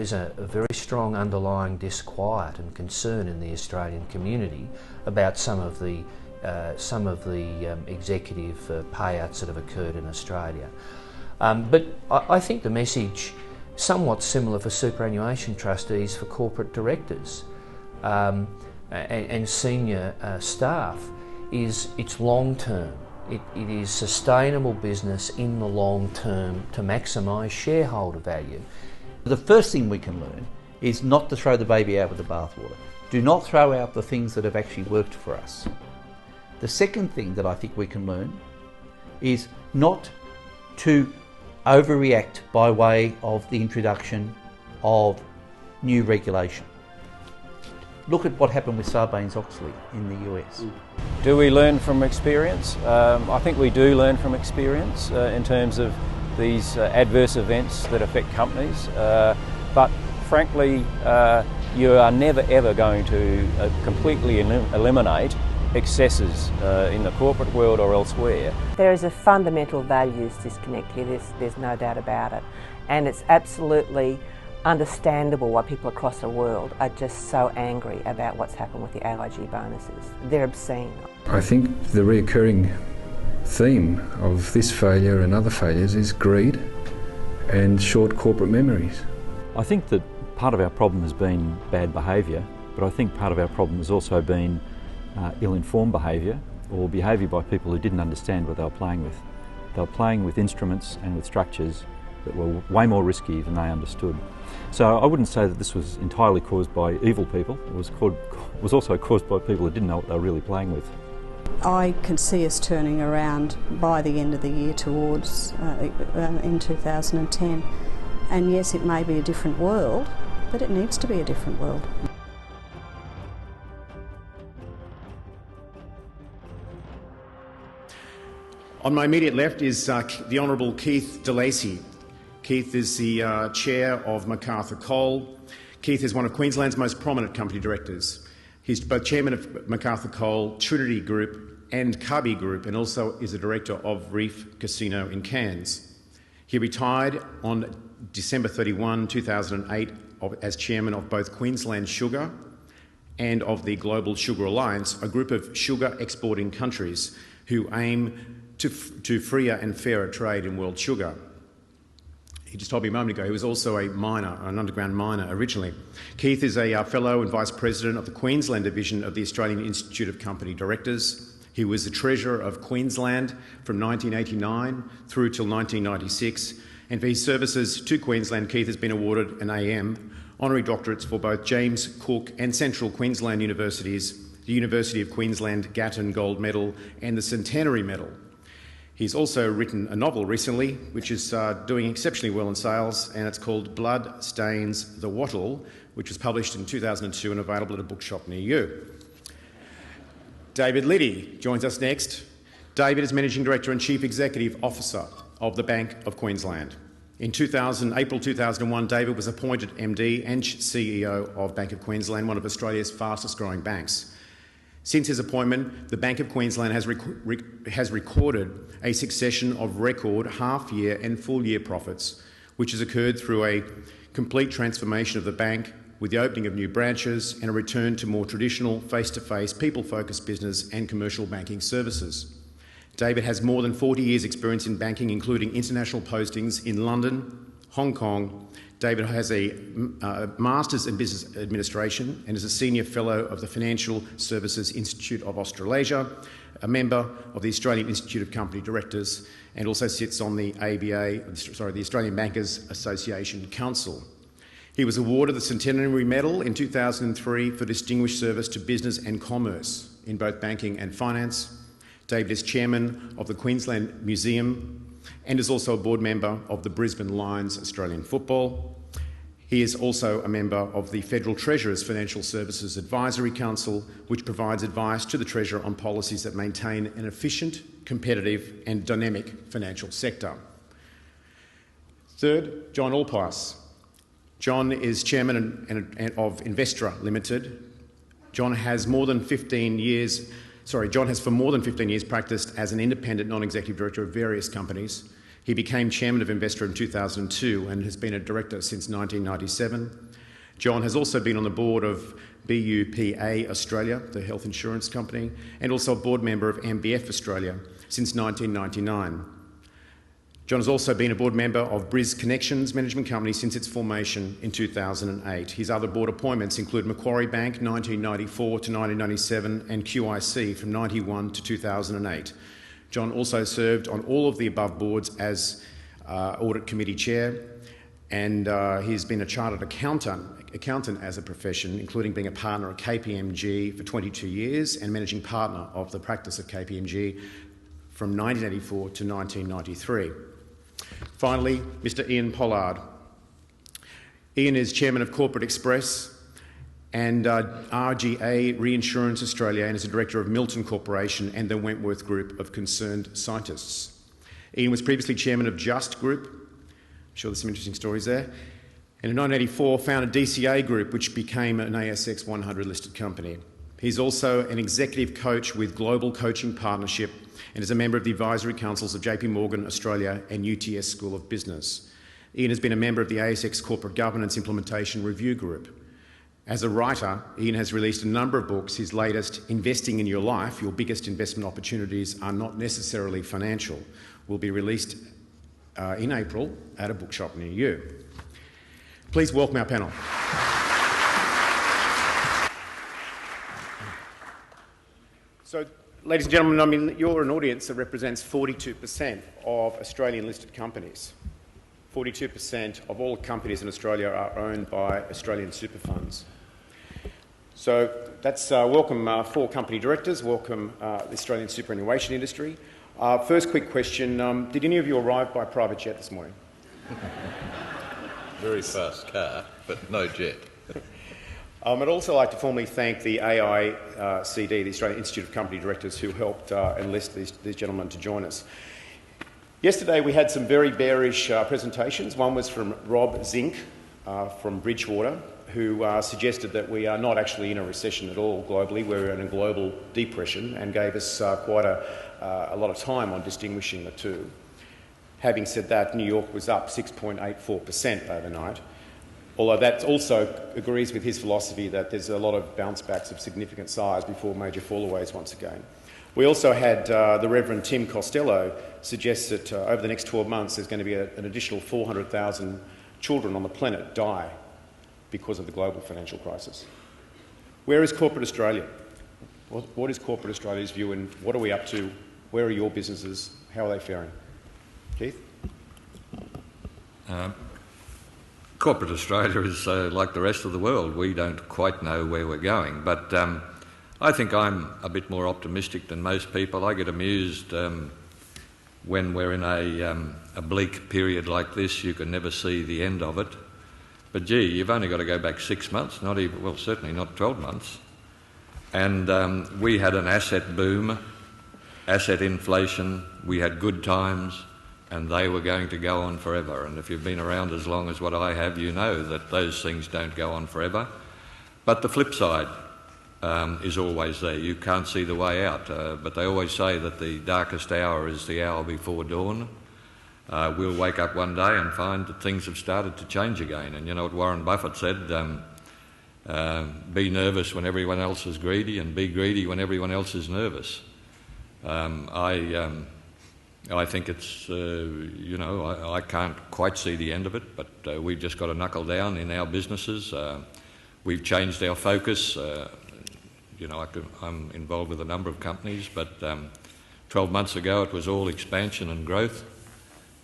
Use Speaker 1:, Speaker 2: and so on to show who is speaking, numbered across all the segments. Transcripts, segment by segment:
Speaker 1: is a very strong underlying disquiet and concern in the Australian community about some of the executive payouts that have occurred in Australia. But I think the message, somewhat similar for superannuation trustees for corporate directors and senior staff, is it's long term. It is sustainable business in the long term to maximise shareholder value.
Speaker 2: The first thing we can learn is not to throw the baby out with the bathwater. Do not throw out the things that have actually worked for us. The second thing that I think we can learn is not to overreact by way of the introduction of new regulation. Look at what happened with Sarbanes-Oxley in the US.
Speaker 3: Do we learn from experience? I think we do learn from experience in terms of these adverse events that affect companies. But frankly, you are never ever going to completely eliminate excesses in the corporate world or elsewhere.
Speaker 4: There is a fundamental values disconnect here, there's no doubt about it. And it's absolutely understandable why people across the world are just so angry about what's happened with the AIG bonuses. They're obscene.
Speaker 5: I think the recurring theme of this failure and other failures is greed and short corporate memories.
Speaker 6: I think that part of our problem has been bad behaviour, but I think part of our problem has also been ill-informed behaviour, or behaviour by people who didn't understand what they were playing with. They were playing with instruments and with structures that were way more risky than they understood. So I wouldn't say that this was entirely caused by evil people. It was also caused by people who didn't know what they were really playing with.
Speaker 7: I can see us turning around by the end of the year towards in 2010. And yes, it may be a different world, but it needs to be a different world.
Speaker 8: On my immediate left is the Honourable Keith de Lacy. Keith is the chair of Macarthur Coal. Keith is one of Queensland's most prominent company directors. He's both chairman of Macarthur Coal, Trinity Group and Cubby Group, and also is a director of Reef Casino in Cairns. He retired on December 31, 2008 as chairman of both Queensland Sugar and of the Global Sugar Alliance, a group of sugar exporting countries who aim to freer and fairer trade in world sugar. He just told me a moment ago he was also a miner, an underground miner originally. Keith is a fellow and vice president of the Queensland division of the Australian Institute of Company Directors. He was the treasurer of Queensland from 1989 through till 1996, and for his services to Queensland, Keith has been awarded an AM, honorary doctorates for both James Cook and Central Queensland Universities, the University of Queensland Gatton Gold Medal and the Centenary Medal. He's also written a novel recently, which is doing exceptionally well in sales, and it's called Blood Stains the Wattle, which was published in 2002 and available at a bookshop near you. David Liddy joins us next. David is Managing Director and Chief Executive Officer of the Bank of Queensland. In April 2001, David was appointed MD and CEO of Bank of Queensland, one of Australia's fastest growing banks. Since his appointment, the Bank of Queensland has recorded a succession of record half-year and full-year profits, which has occurred through a complete transformation of the bank with the opening of new branches and a return to more traditional face-to-face, people-focused business and commercial banking services. David has more than 40 years' experience in banking, including international postings in London, Hong Kong. David has a Master's in Business Administration and is a Senior Fellow of the Financial Services Institute of Australasia, a member of the Australian Institute of Company Directors, and also sits on the the Australian Bankers Association Council. He was awarded the Centenary Medal in 2003 for distinguished service to business and commerce in both banking and finance. David is chairman of the Queensland Museum and is also a board member of the Brisbane Lions Australian Football. He is also a member of the Federal Treasurer's Financial Services Advisory Council, which provides advice to the Treasurer on policies that maintain an efficient, competitive and dynamic financial sector. Third, John Allpass. John is chairman of Envestra Limited. John has for more than 15 years practiced as an independent non-executive director of various companies. He became chairman of Envestra in 2002 and has been a director since 1997. John has also been on the board of BUPA Australia, the health insurance company, and also a board member of MBF Australia since 1999. John has also been a board member of Briz Connections Management Company since its formation in 2008. His other board appointments include Macquarie Bank 1994 to 1997 and QIC from 91 to 2008. John also served on all of the above boards as Audit Committee Chair, and he's been a chartered accountant as a profession, including being a partner at KPMG for 22 years and managing partner of the practice of KPMG from 1984 to 1993. Finally, Mr. Ian Pollard. Ian is Chairman of Corporate Express and RGA Reinsurance Australia, and is a director of Milton Corporation and the Wentworth Group of Concerned Scientists. Ian was previously chairman of Just Group. I'm sure there's some interesting stories there. And in 1984 founded DCA Group, which became an ASX 100 listed company. He's also an executive coach with Global Coaching Partnership and is a member of the advisory councils of JP Morgan Australia and UTS School of Business. Ian has been a member of the ASX Corporate Governance Implementation Review Group. As a writer, Ian has released a number of books. His latest, Investing in Your Life, Your Biggest Investment Opportunities Are Not Necessarily Financial, will be released in April at a bookshop near you. Please welcome our panel. So, ladies and gentlemen, I mean, you're an audience that represents 42% of Australian listed companies. 42% of all companies in Australia are owned by Australian super funds. So that's welcome 4 company directors, welcome the Australian superannuation industry. First quick question, did any of you arrive by private jet this morning?
Speaker 9: Very fast car, but no jet.
Speaker 8: I'd also like to formally thank the AICD, the Australian Institute of Company Directors, who helped enlist these gentlemen to join us. Yesterday we had some very bearish presentations. One was from Rob Zink from Bridgewater, who suggested that we are not actually in a recession at all globally, we're in a global depression, and gave us quite a lot of time on distinguishing the two. Having said that, New York was up 6.84% overnight, although that also agrees with his philosophy that there's a lot of bounce backs of significant size before major fallaways once again. We also had the Reverend Tim Costello suggest that over the next 12 months there's going to be an additional 400,000 children on the planet die because of the global financial crisis. Where is corporate Australia? What is corporate Australia's view, and what are we up to? Where are your businesses? How are they faring? Keith?
Speaker 9: Corporate Australia is like the rest of the world. We don't quite know where we're going, but I think I'm a bit more optimistic than most people. I get amused when we're in a bleak period like this. You can never see the end of it. But gee, you've only got to go back 6 months, not even, well, certainly not 12 months. And we had an asset boom, asset inflation, we had good times, and they were going to go on forever. And if you've been around as long as what I have, you know that those things don't go on forever. But the flip side is always there. You can't see the way out, but they always say that the darkest hour is the hour before dawn. We'll wake up one day and find that things have started to change again. And you know what Warren Buffett said, be nervous when everyone else is greedy, and be greedy when everyone else is nervous. I think it's, you know, I can't quite see the end of it, but we've just got to knuckle down in our businesses. We've changed our focus. You know, I'm involved with a number of companies, but 12 months ago it was all expansion and growth.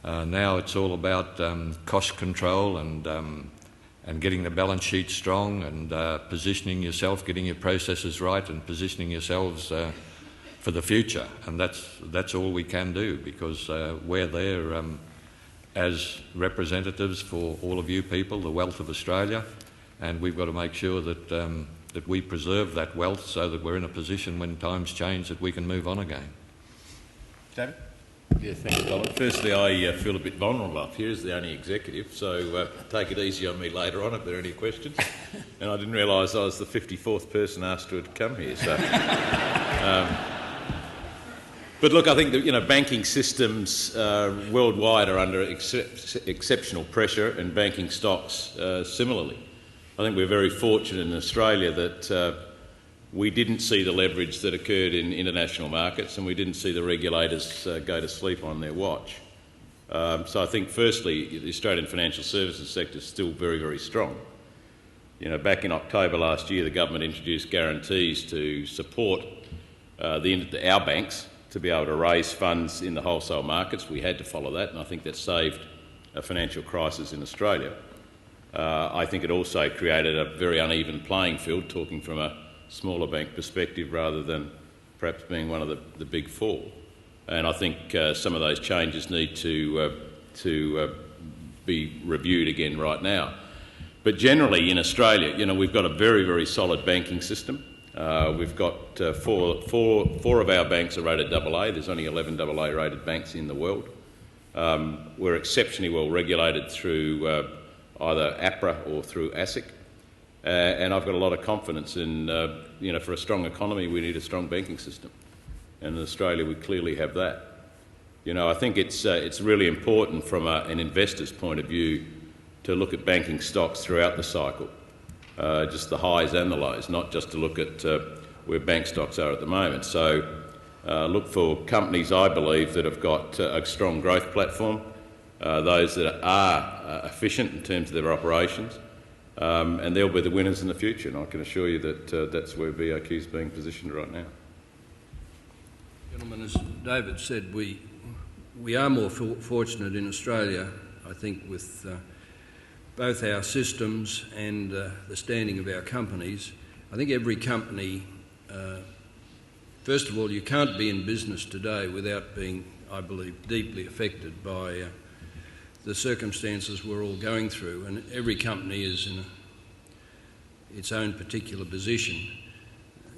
Speaker 9: Now it's all about cost control and getting the balance sheet strong and positioning yourself, getting your processes right and positioning yourselves for the future. And that's all we can do, because we're there as representatives for all of you people, the wealth of Australia, and we've got to make sure that that we preserve that wealth so that we're in a position when times change that we can move on again.
Speaker 8: David?
Speaker 9: Yeah, thanks, Colin. Firstly, I feel a bit vulnerable up here as the only executive, so take it easy on me later on if there are any questions. And I didn't realise I was the 54th person asked to come here, so...
Speaker 10: But look, I think that banking systems worldwide are under exceptional pressure, and banking stocks similarly. I think we're very fortunate in Australia that we didn't see the leverage that occurred in international markets, and we didn't see the regulators go to sleep on their watch. So I think, firstly, the Australian financial services sector is still very, very strong. Back in October last year, the government introduced guarantees to support our banks to be able to raise funds in the wholesale markets. We had to follow that, and I think that saved a financial crisis in Australia. I think it also created a very uneven playing field, talking from a smaller bank perspective rather than perhaps being one of the big four. And I think some of those changes need to be reviewed again right now. But generally in Australia, we've got a very, very solid banking system. We've got four of our banks are rated AA. There's only 11 AA rated banks in the world. We're exceptionally well regulated through either APRA or through ASIC. And I've got a lot of confidence in, for a strong economy, we need a strong banking system. And in Australia, we clearly have that. I think it's really important from an investor's point of view to look at banking stocks throughout the cycle, just the highs and the lows, not just to look at where bank stocks are at the moment. So look for companies, I believe, that have got a strong growth platform, those that are efficient in terms of their operations, and they'll be the winners in the future. And I can assure you that that's where BOQ is being positioned right now.
Speaker 11: Gentlemen, as David said, we are more fortunate in Australia, I think, with both our systems and the standing of our companies. I think every company, first of all, you can't be in business today without being, I believe, deeply affected by the circumstances we're all going through, and every company is in its own particular position.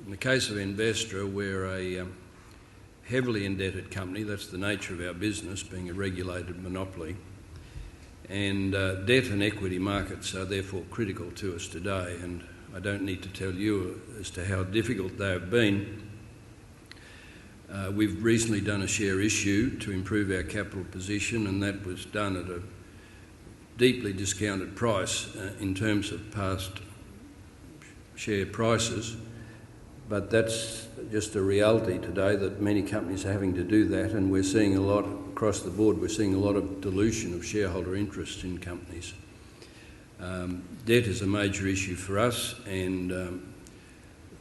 Speaker 11: In the case of Envestra, we're a heavily indebted company. That's the nature of our business, being a regulated monopoly. And debt and equity markets are therefore critical to us today, and I don't need to tell you as to how difficult they have been. We've recently done a share issue to improve our capital position, and that was done at a deeply discounted price in terms of past share prices. But that's just a reality today, that many companies are having to do that, and we're seeing a lot across the board. We're seeing a lot of dilution of shareholder interest in companies. Debt is a major issue for us, and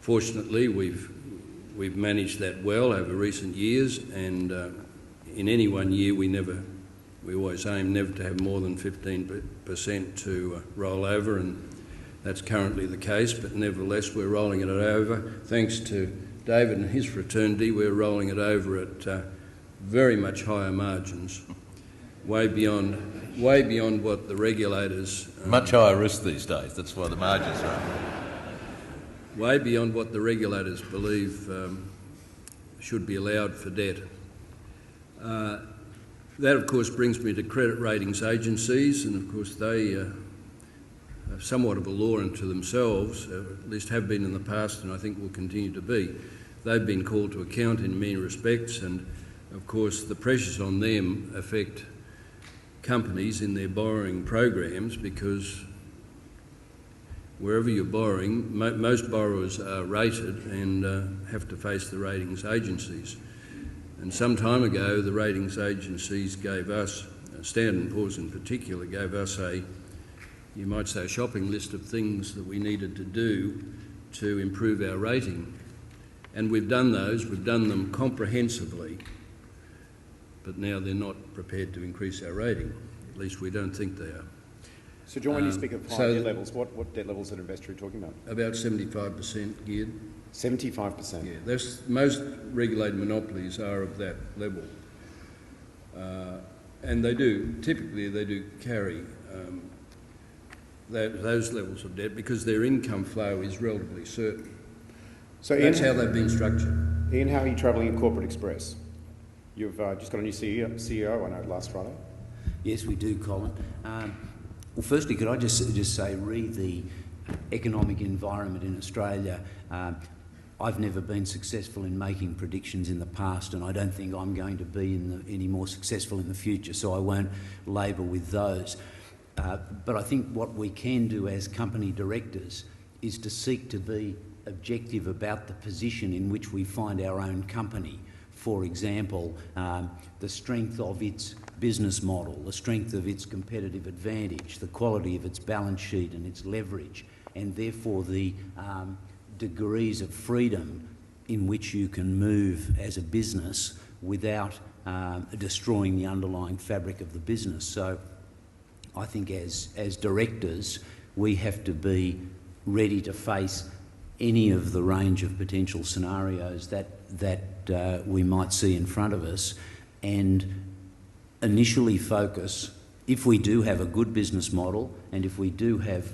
Speaker 11: fortunately we've managed that well over recent years, and in any one year we always aim never to have more than 15% to roll over, and that's currently the case, but nevertheless we're rolling it over. Thanks to David and his fraternity, we're rolling it over at very much higher margins, way beyond what the regulators...
Speaker 10: much higher risk these days, that's why the margins are up.
Speaker 11: Way beyond what the regulators believe should be allowed for debt. That, of course, brings me to credit ratings agencies, and of course they are somewhat of a law unto themselves, at least have been in the past, and I think will continue to be. They've been called to account in many respects, and of course the pressures on them affect companies in their borrowing programs, because wherever you're borrowing, most borrowers are rated and have to face the ratings agencies. And some time ago, the ratings agencies gave us, Standard & Poor's in particular, gave us you might say, a shopping list of things that we needed to do to improve our rating. And we've done those, we've done them comprehensively, but now they're not prepared to increase our rating. At least we don't think they are.
Speaker 8: So John, when you speak of high debt levels, what debt levels at Envestra are you talking about?
Speaker 11: About 75% geared.
Speaker 8: 75%?
Speaker 11: Yeah, most regulated monopolies are of that level. And typically they do carry those levels of debt because their income flow is relatively certain. So that's how they've been structured.
Speaker 8: Ian, how are you travelling in Corporate Express? You've just got a new CEO, I know, last Friday.
Speaker 12: Yes, we do, Colin. Well, firstly, could I just say, re the economic environment in Australia, I've never been successful in making predictions in the past, and I don't think I'm going to be any more successful in the future, so I won't labour with those. But I think what we can do as company directors is to seek to be objective about the position in which we find our own company. For example, the strength of its business model, the strength of its competitive advantage, the quality of its balance sheet and its leverage, and therefore the degrees of freedom in which you can move as a business without destroying the underlying fabric of the business. So I think as directors we have to be ready to face any of the range of potential scenarios that we might see in front of us, and initially focus, if we do have a good business model and if we do have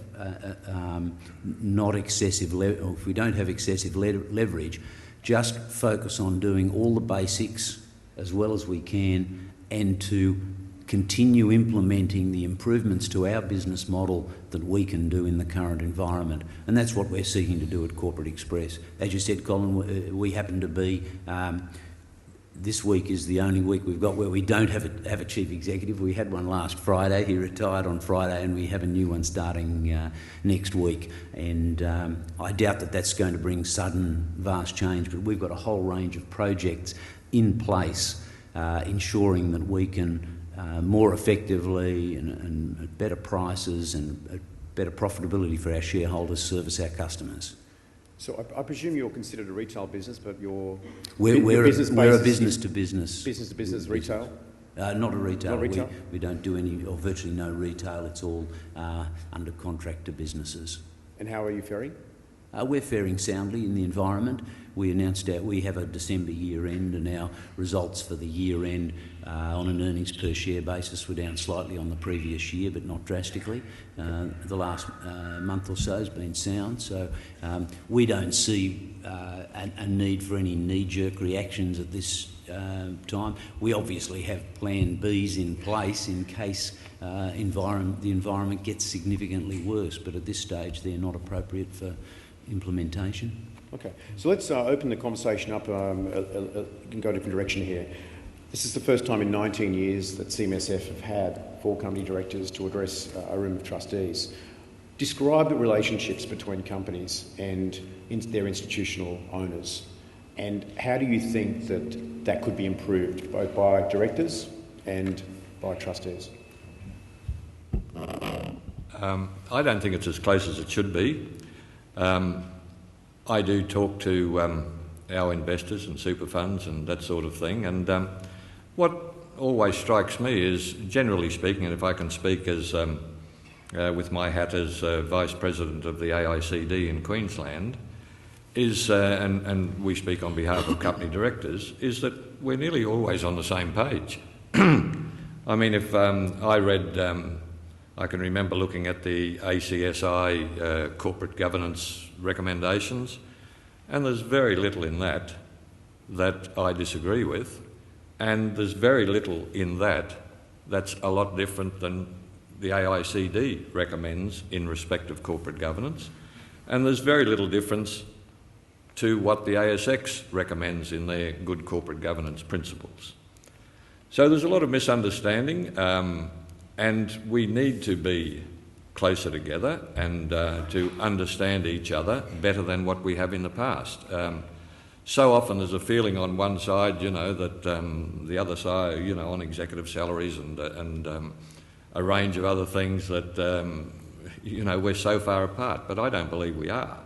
Speaker 12: not excessive, or if we don't have excessive leverage, just focus on doing all the basics as well as we can, and to continue implementing the improvements to our business model that we can do in the current environment. And that's what we're seeking to do at Corporate Express. As you said, Colin, we happen to be, this week is the only week we've got where we don't have a chief executive. We had one last Friday, he retired on Friday, and we have a new one starting next week. And I doubt that that's going to bring sudden, vast change, but we've got a whole range of projects in place ensuring that we can more effectively and at better prices and at better profitability for our shareholders service our customers.
Speaker 13: So I presume you're considered a retail business, but
Speaker 12: we're a business to business.
Speaker 13: Business to business retail?
Speaker 12: Not a retail.
Speaker 13: Not retail?
Speaker 12: We don't do any, or virtually no retail. It's all under contract to businesses.
Speaker 13: And how are you faring?
Speaker 12: We're faring soundly in the environment. We announced we have a December year end, and our results for the year end on an earnings per share basis were down slightly on the previous year, but not drastically. The last month or so has been sound, so we don't see a need for any knee-jerk reactions at this time. We obviously have plan Bs in place in case the environment gets significantly worse, but at this stage they're not appropriate for implementation.
Speaker 13: Okay, so let's open the conversation up. You can go a different direction here. This is the first time in 19 years that CMSF have had 4 company directors to address a room of trustees. Describe the relationships between companies and their institutional owners, and how do you think that could be improved, both by directors and by trustees?
Speaker 9: I don't think it's as close as it should be. I do talk to our investors and super funds and that sort of thing, and what always strikes me is, generally speaking, and if I can speak as with my hat as Vice President of the AICD in Queensland, is, and we speak on behalf of company directors, is that we're nearly always on the same page. I mean, if I read, I can remember looking at the ACSI corporate governance recommendations, and there's very little in that I disagree with, and there's very little in that's a lot different than the AICD recommends in respect of corporate governance, and there's very little difference to what the ASX recommends in their good corporate governance principles. So there's a lot of misunderstanding, and we need to be closer together and to understand each other better than what we have in the past. So often there's a feeling on one side, that the other side, on executive salaries and a range of other things that, we're so far apart, but I don't believe we are.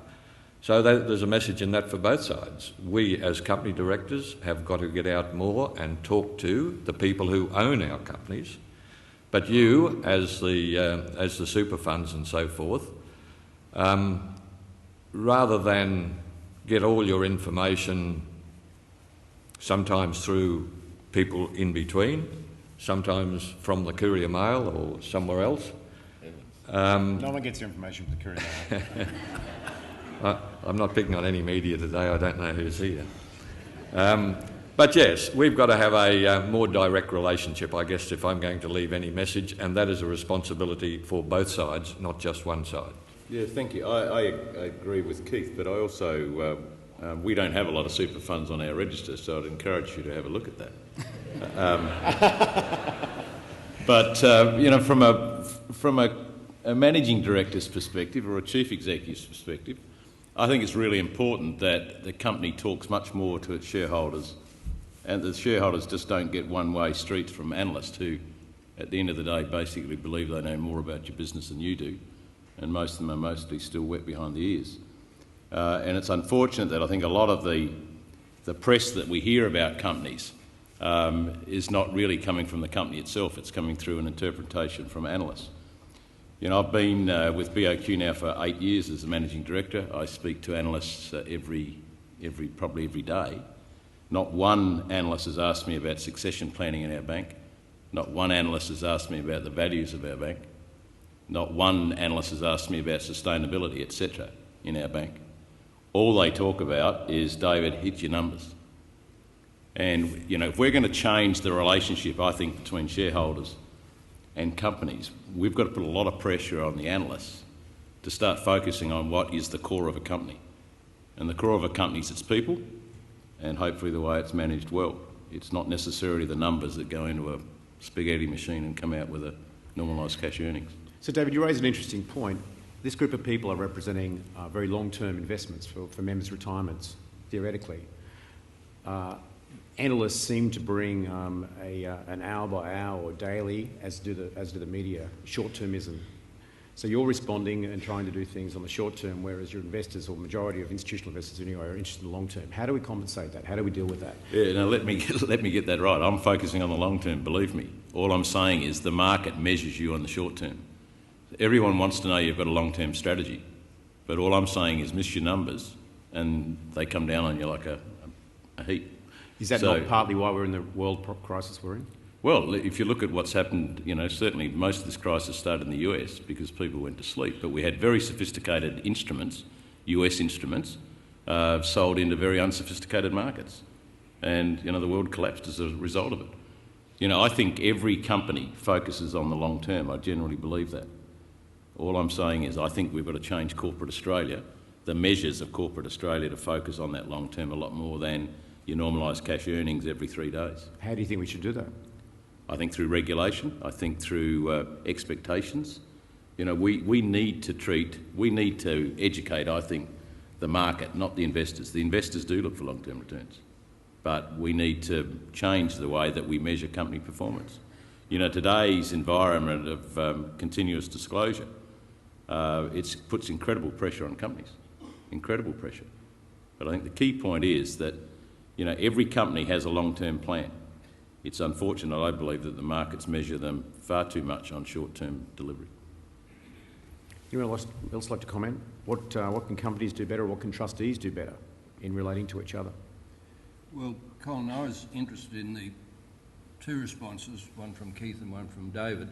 Speaker 9: So there's a message in that for both sides. We as company directors have got to get out more and talk to the people who own our companies. But you, as the super funds and so forth, rather than get all your information sometimes through people in between, sometimes from the Courier Mail or somewhere else.
Speaker 13: No one gets your information from the Courier Mail.
Speaker 9: I'm not picking on any media today, I don't know who's here. But yes, we've got to have a more direct relationship, I guess, if I'm going to leave any message, and that is a responsibility for both sides, not just one side.
Speaker 10: Yeah, thank you. I agree with Keith, but I also We don't have a lot of super funds on our register, so I'd encourage you to have a look at that. But you know, from a managing director's perspective or a chief executive's perspective, I think it's really important that the company talks much more to its shareholders, and the shareholders just don't get one-way streets from analysts who, at the end of the day, basically believe they know more about your business than you do, and most of them are mostly still wet behind the ears. And it's unfortunate that I think a lot of the press that we hear about companies is not really coming from the company itself. It's coming through an interpretation from analysts. You know, I've been with BOQ now for 8 years as a managing director. I speak to analysts probably every day. Not one analyst has asked me about succession planning in our bank. Not one analyst has asked me about the values of our bank. Not one analyst has asked me about sustainability, etc. in our bank. All they talk about is, David, hit your numbers. And, you know, if we're going to change the relationship, I think, between shareholders and companies, we've got to put a lot of pressure on the analysts to start focusing on what is the core of a company. And the core of a company is its people, and hopefully the way it's managed well. It's not necessarily the numbers that go into a spaghetti machine and come out with a normalised cash earnings.
Speaker 13: So, David, you raise an interesting point. This group of people are representing very long-term investments for members' retirements, theoretically. Analysts seem to bring an hour-by-hour or daily, as do the media, short-termism. So you're responding and trying to do things on the short term, whereas your investors, or majority of institutional investors anyway, are interested in the long term. How do we compensate that? How do we deal with that?
Speaker 10: Yeah, no, let me get that right. I'm focusing on the long term, believe me. All I'm saying is the market measures you on the short term. Everyone wants to know you've got a long-term strategy, but all I'm saying is miss your numbers and they come down on you like a heap.
Speaker 13: Is that not partly why we're in the world crisis we're in?
Speaker 10: Well, if you look at what's happened, you know, certainly most of this crisis started in the US because people went to sleep, but we had very sophisticated instruments, US instruments, sold into very unsophisticated markets. And, you know, the world collapsed as a result of it. You know, I think every company focuses on the long term. I generally believe that. All I'm saying is I think we've got to change corporate Australia, the measures of corporate Australia, to focus on that long term a lot more than your normalised cash earnings every 3 days.
Speaker 13: How do you think we should do that?
Speaker 10: I think through regulation. I think through expectations. You know, we need to educate, I think, the market, not the investors. The investors do look for long-term returns, but we need to change the way that we measure company performance. You know, today's environment of continuous disclosure, it puts incredible pressure on companies, incredible pressure. But I think the key point is that, you know, every company has a long-term plan. It's unfortunate, I believe, that the markets measure them far too much on short-term delivery.
Speaker 13: Anyone else like to comment? What can companies do better, or what can trustees do better in relating to each other?
Speaker 11: Well, Colin, I was interested in the two responses, one from Keith and one from David.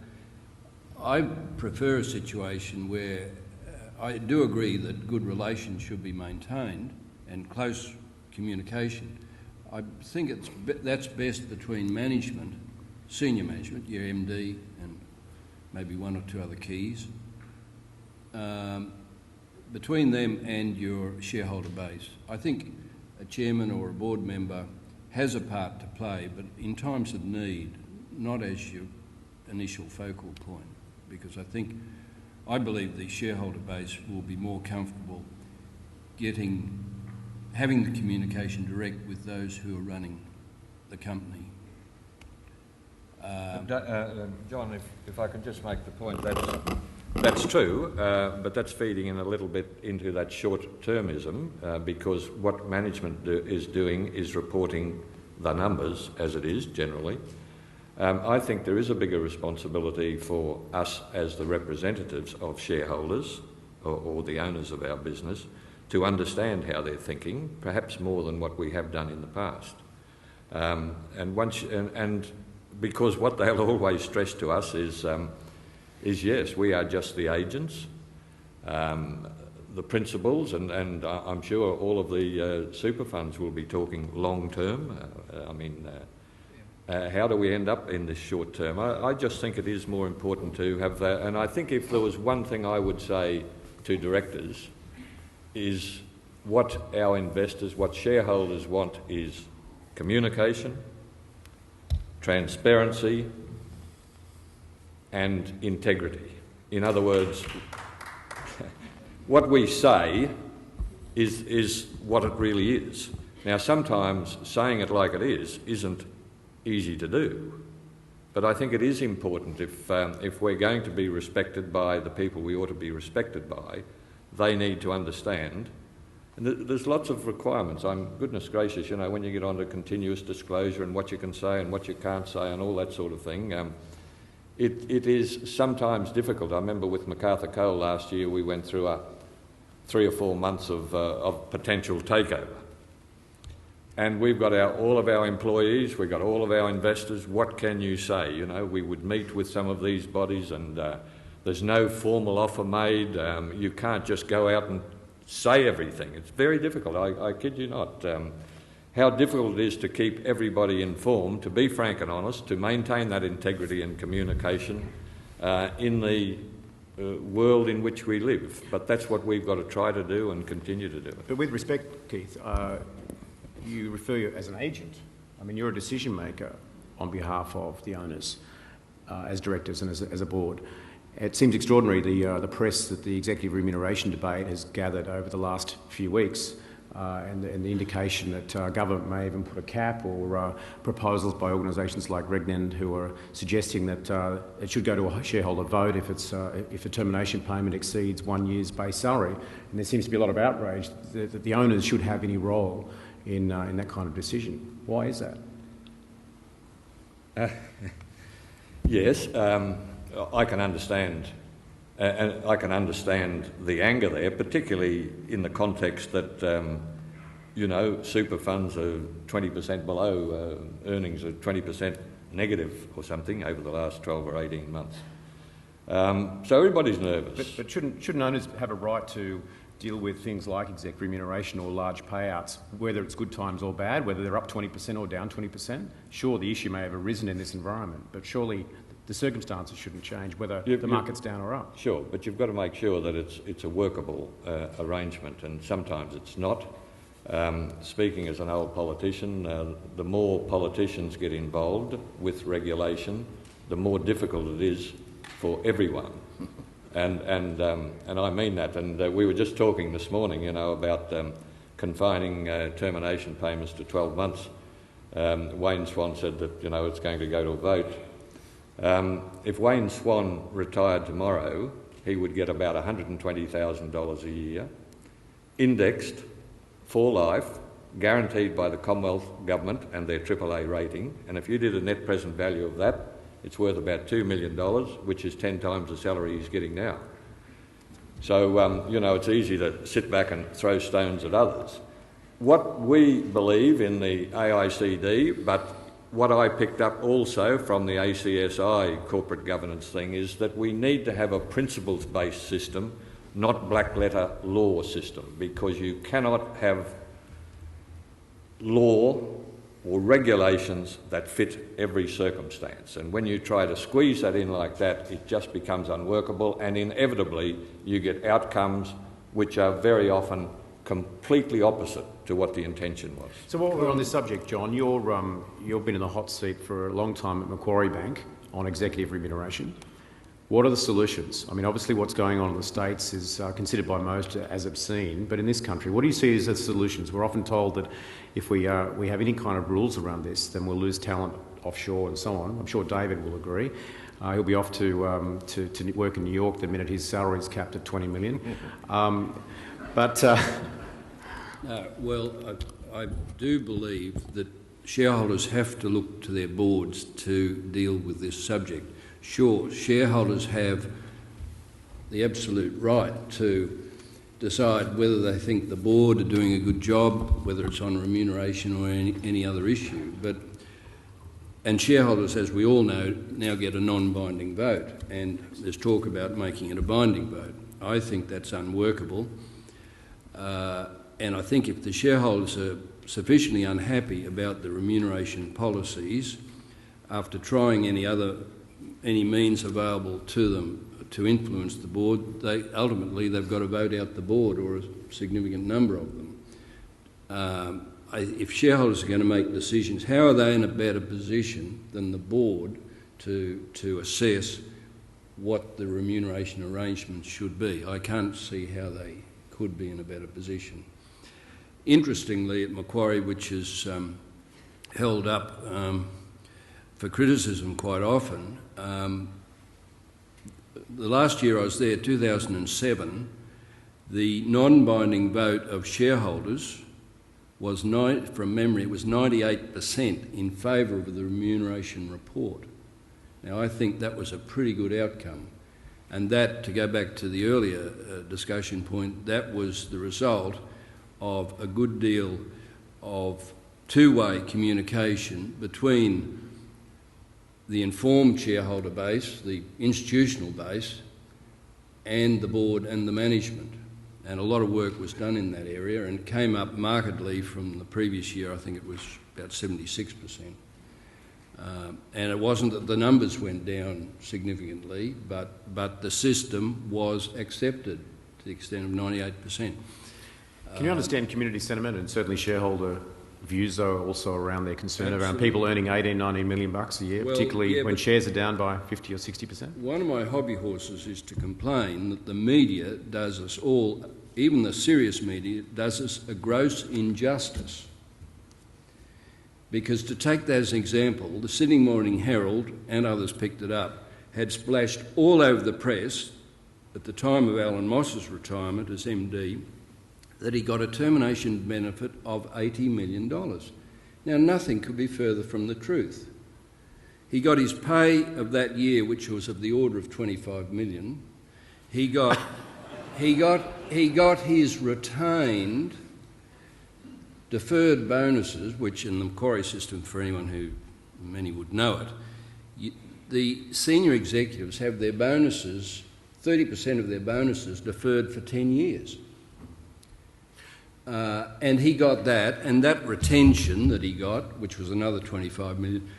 Speaker 11: I prefer a situation where I do agree that good relations should be maintained and close communication. I think that's best between management, senior management, your MD and maybe one or two other keys, between them and your shareholder base. I think a chairman or a board member has a part to play, but in times of need, not as your initial focal point, because I believe the shareholder base will be more comfortable having the communication direct with those who are running the company.
Speaker 9: John, if I could just make the point, that's true, but that's feeding in a little bit into that short-termism, because what management is doing is reporting the numbers as it is, generally. I think there is a bigger responsibility for us as the representatives of shareholders or the owners of our business to understand how they're thinking, perhaps more than what we have done in the past. And because what they'll always stress to us is yes, we are just the agents, the principals, and I'm sure all of the super funds will be talking long term. How do we end up in this short term? I just think it is more important to have that. And I think if there was one thing I would say to directors is what our investors, what shareholders want is communication, transparency and integrity. In other words, what we say is what it really is. Now, sometimes saying it like it is isn't easy to do, but I think it is important if we're going to be respected by the people we ought to be respected by, they need to understand. And there's lots of requirements. Goodness gracious, you know, when you get onto continuous disclosure and what you can say and what you can't say and all that sort of thing, it is sometimes difficult. I remember with Macarthur Coal last year, we went through 3 or 4 months of potential takeover. And we've got all of our employees, we've got all of our investors. What can you say? You know, we would meet with some of these bodies and there's no formal offer made. You can't just go out and say everything. It's very difficult, I kid you not. How difficult it is to keep everybody informed, to be frank and honest, to maintain that integrity and communication in the world in which we live. But that's what we've got to try to do and continue to do.
Speaker 13: But with respect, Keith, you refer you as an agent. I mean, you're a decision maker on behalf of the owners as directors and as a board. It seems extraordinary, the press that the executive remuneration debate has gathered over the last few weeks and the indication that government may even put a cap or proposals by organisations like Regnan who are suggesting that it should go to a shareholder vote if a termination payment exceeds 1 year's base salary. And there seems to be a lot of outrage that the owners should have any role in that kind of decision. Why is that?
Speaker 9: Yes, I can understand, and I can understand the anger there, particularly in the context that you know, super funds are 20% below earnings, are 20% negative or something over the last 12 or 18 months. So everybody's nervous.
Speaker 13: But shouldn't owners have a right to deal with things like exec remuneration or large payouts, whether it's good times or bad, whether they're up 20% or down 20%? Sure, the issue may have arisen in this environment, but surely the circumstances shouldn't change whether the market's down or up.
Speaker 9: Sure, but you've got to make sure that it's a workable arrangement, and sometimes it's not. Speaking as an old politician, the more politicians get involved with regulation, the more difficult it is for everyone. And I mean that. And we were just talking this morning, you know, about confining termination payments to 12 months. Wayne Swan said that, you know, it's going to go to a vote. If Wayne Swan retired tomorrow, he would get about $120,000 a year, indexed for life, guaranteed by the Commonwealth Government and their AAA rating. And if you did a net present value of that, it's worth about $2 million, which is 10 times the salary he's getting now. So, you know, it's easy to sit back and throw stones at others. What we believe in the AICD, but what I picked up also from the ACSI corporate governance thing, is that we need to have a principles-based system, not black-letter law system, because you cannot have law or regulations that fit every circumstance. And when you try to squeeze that in like that, it just becomes unworkable, and inevitably you get outcomes which are very often completely opposite to what the intention was.
Speaker 13: So while we're on this subject, John, you've been in the hot seat for a long time at Macquarie Bank on executive remuneration. What are the solutions? I mean, obviously what's going on in the States is considered by most as obscene, but in this country, what do you see as the solutions? We're often told that if we have any kind of rules around this, then we'll lose talent offshore and so on. I'm sure David will agree. He'll be off to work in New York the minute his salary is capped at $20 million.
Speaker 11: Well, I do believe that shareholders have to look to their boards to deal with this subject. Sure, shareholders have the absolute right to decide whether they think the board are doing a good job, whether it's on remuneration or any other issue. And shareholders, as we all know, now get a non-binding vote, and there's talk about making it a binding vote. I think that's unworkable, and I think if the shareholders are sufficiently unhappy about the remuneration policies, after trying any means available to them to influence the board, ultimately they've got to vote out the board, or a significant number of them. if shareholders are going to make decisions, how are they in a better position than the board to assess what the remuneration arrangements should be? I can't see how they could be in a better position. Interestingly, at Macquarie, which is held up for criticism quite often, the last year I was there, 2007, the non-binding vote of shareholders was, from memory, it was 98% in favour of the remuneration report. Now, I think that was a pretty good outcome. And that, to go back to the earlier discussion point, that was the result of a good deal of two-way communication between the informed shareholder base, the institutional base, and the board and the management. And a lot of work was done in that area and came up markedly from the previous year. I think it was about 76%. And it wasn't that the numbers went down significantly, but the system was accepted to the extent of 98%.
Speaker 13: Can you understand community sentiment and certainly shareholder views, though, also around their concern around people earning 18, 19 million bucks a year, particularly when shares are down by 50 or 60%?
Speaker 11: One of my hobby horses is to complain that the media does us all, even the serious media, does us a gross injustice. Because to take that as an example, the Sydney Morning Herald, and others picked it up, had splashed all over the press at the time of Alan Moss's retirement as MD that he got a termination benefit of $80 million. Now, nothing could be further from the truth. He got his pay of that year, which was of the order of $25 million. He got his retained deferred bonuses, which in the Macquarie system, for anyone who, many would know it, the senior executives have their bonuses, 30% of their bonuses deferred for 10 years. And he got that, and that retention that he got, which was another 25 million,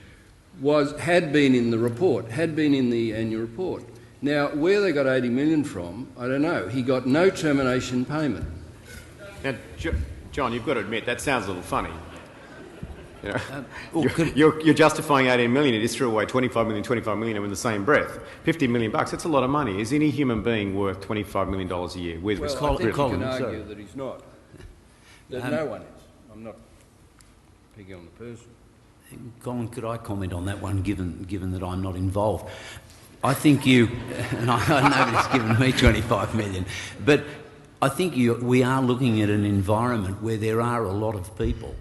Speaker 11: had been in the report, had been in the annual report. Now, where they got 80 million from, I don't know. He got no termination payment.
Speaker 13: Now, John, you've got to admit, that sounds a little funny. You know, you're justifying 18 million, you just threw away 25 million in the same breath. 50 million bucks, that's a lot of money. Is any human being worth $25 million a year?
Speaker 11: Well, I think you can argue that he's not. That no one is. I'm not picking on the person.
Speaker 12: Colin, could I comment on that one, given that I'm not involved? I think you, and nobody's given me 25 million, but I think we are looking at an environment where there are a lot of people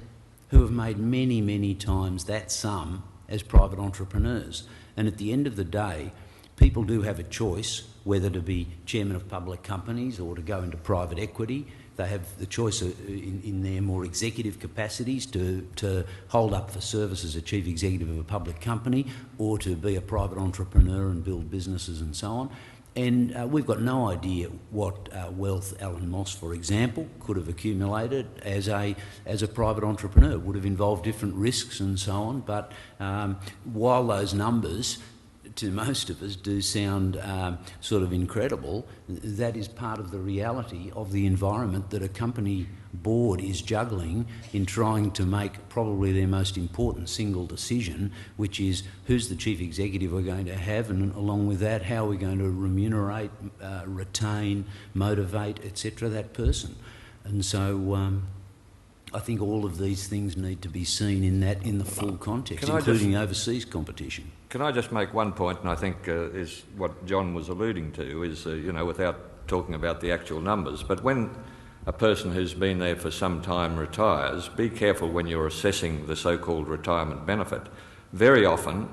Speaker 12: who have made many, many times that sum as private entrepreneurs. And at the end of the day, people do have a choice whether to be chairman of public companies or to go into private equity. They have the choice in their more executive capacities to hold up for service as a chief executive of a public company or to be a private entrepreneur and build businesses and so on. And we've got no idea what wealth Alan Moss, for example, could have accumulated as a private entrepreneur. Would have involved different risks and so on. But while those numbers to most of us do sound sort of incredible, that is part of the reality of the environment that a company board is juggling in trying to make probably their most important single decision, which is who's the chief executive we're going to have, and along with that, how we're going to remunerate, retain, motivate, etc. that person. And so I think all of these things need to be seen in the full context, including overseas competition.
Speaker 9: Can I just make one point, and I think is what John was alluding to, is, without talking about the actual numbers, but when a person who's been there for some time retires, be careful when you're assessing the so-called retirement benefit. Very often,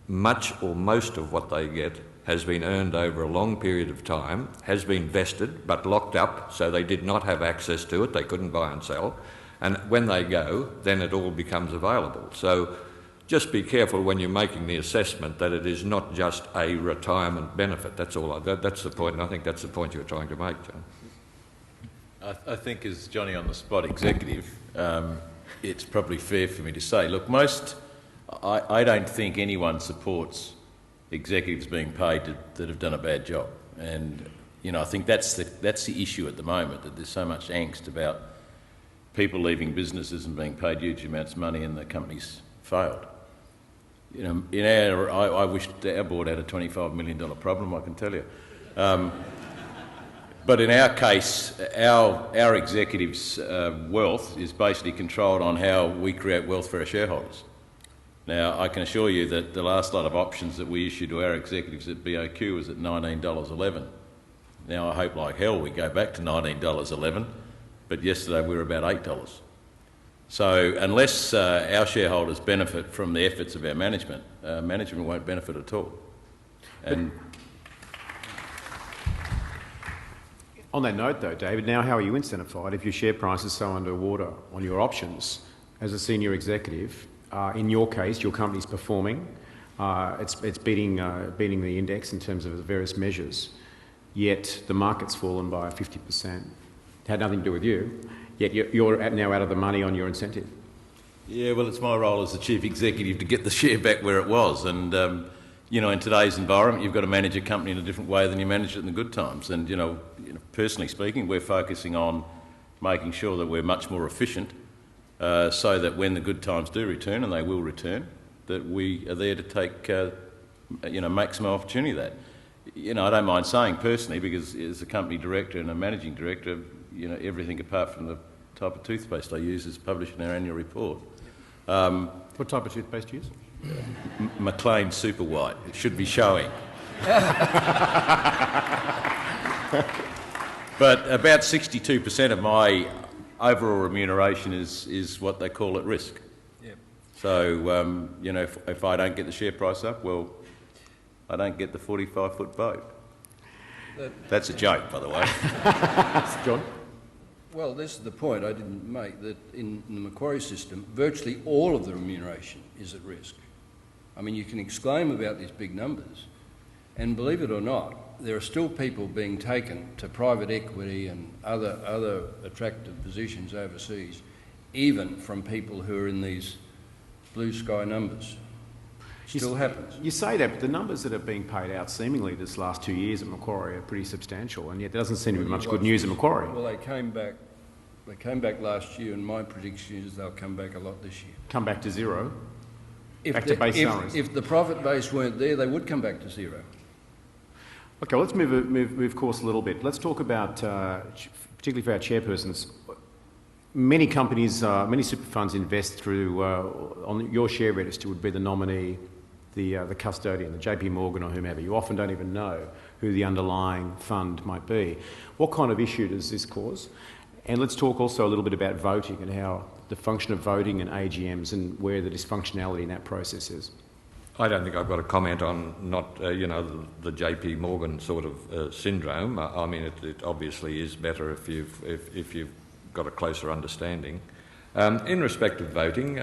Speaker 9: much or most of what they get has been earned over a long period of time, has been vested but locked up, so they did not have access to it, they couldn't buy and sell, and when they go, then it all becomes available. So just be careful when you're making the assessment that it is not just a retirement benefit. That's all. That's the point, and I think that's the point you're trying to make, John.
Speaker 10: I think as Johnny on the spot executive, it's probably fair for me to say, look, I don't think anyone supports executives being paid that have done a bad job. And, I think that's the issue at the moment, that there's so much angst about people leaving businesses and being paid huge amounts of money and the company's failed. You know, I wish our board had a $25 million problem, I can tell you. But in our case, our executives' wealth is basically controlled on how we create wealth for our shareholders. Now, I can assure you that the last lot of options that we issued to our executives at BOQ was at $19.11. Now, I hope like hell we go back to $19.11, but yesterday we were about $8. So unless our shareholders benefit from the efforts of our management, management won't benefit at all. And
Speaker 13: on that note, though, David, now how are you incentivised if your share price is so underwater on your options as a senior executive? In your case, your company's performing. It's beating the index in terms of the various measures, yet the market's fallen by 50%. It had nothing to do with you, yet you're now out of the money on your incentive.
Speaker 10: Yeah, well, it's my role as the chief executive to get the share back where it was. And, you know, in today's environment, you've got to manage a company in a different way than you manage it in the good times. And, you know, personally speaking, we're focusing on making sure that we're much more efficient so that when the good times do return, and they will return, that we are there to take, you know, maximum opportunity of that. You know, I don't mind saying personally, because as a company director and a managing director, you know, everything apart from the type of toothpaste I use is published in our annual report.
Speaker 13: What type of toothpaste do you use?
Speaker 10: McLean Super White. It should be showing. But about 62% of my overall remuneration is what they call at risk. Yep. So, you know, if I don't get the share price up, well, I don't get the 45-foot vote. That's a joke, by the way.
Speaker 13: John?
Speaker 11: Well, this is the point I didn't make, that in the Macquarie system, virtually all of the remuneration is at risk. I mean, you can exclaim about these big numbers, and believe it or not, there are still people being taken to private equity and other attractive positions overseas, even from people who are in these blue sky numbers. Still happens.
Speaker 13: You say that, but the numbers that are being paid out seemingly this last 2 years at Macquarie are pretty substantial, and yet there doesn't seem to be much good news at Macquarie.
Speaker 11: Well, they came back last year, and my prediction is they'll come back a lot this year.
Speaker 13: Come back to zero? Back to base salaries?
Speaker 11: If the profit base weren't there, they would come back to zero.
Speaker 13: Okay, let's move course a little bit. Let's talk about, particularly for our chairpersons, many companies, many super funds invest through, on your share register would be the nominee, the custodian, the JP Morgan or whomever. You often don't even know who the underlying fund might be. What kind of issue does this cause? And let's talk also a little bit about voting and how the function of voting and AGMs and where the dysfunctionality in that process is.
Speaker 9: I don't think I've got a comment on not, you know, the JP Morgan sort of syndrome. I mean, it obviously is better if you've got a closer understanding. In respect of voting,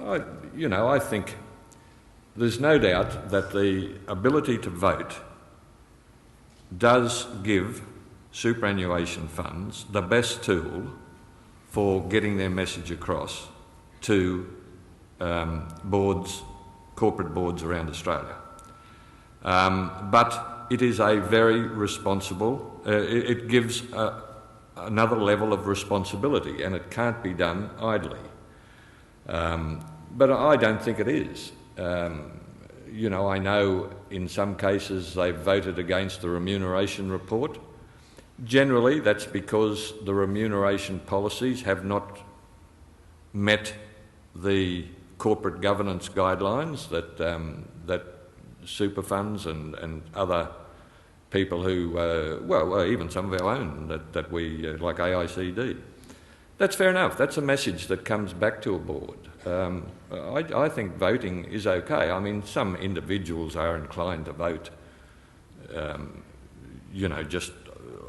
Speaker 9: I think there's no doubt that the ability to vote does give superannuation funds the best tool for getting their message across to corporate boards around Australia. But it is a very responsible, it gives another level of responsibility, and it can't be done idly. But I don't think it is. You know, I know in some cases they've voted against the remuneration report. Generally, that's because the remuneration policies have not met the corporate governance guidelines that super funds and other people who, even some of our own that we, like AICD. That's fair enough. That's a message that comes back to a board. I think voting is okay. I mean, some individuals are inclined to vote, just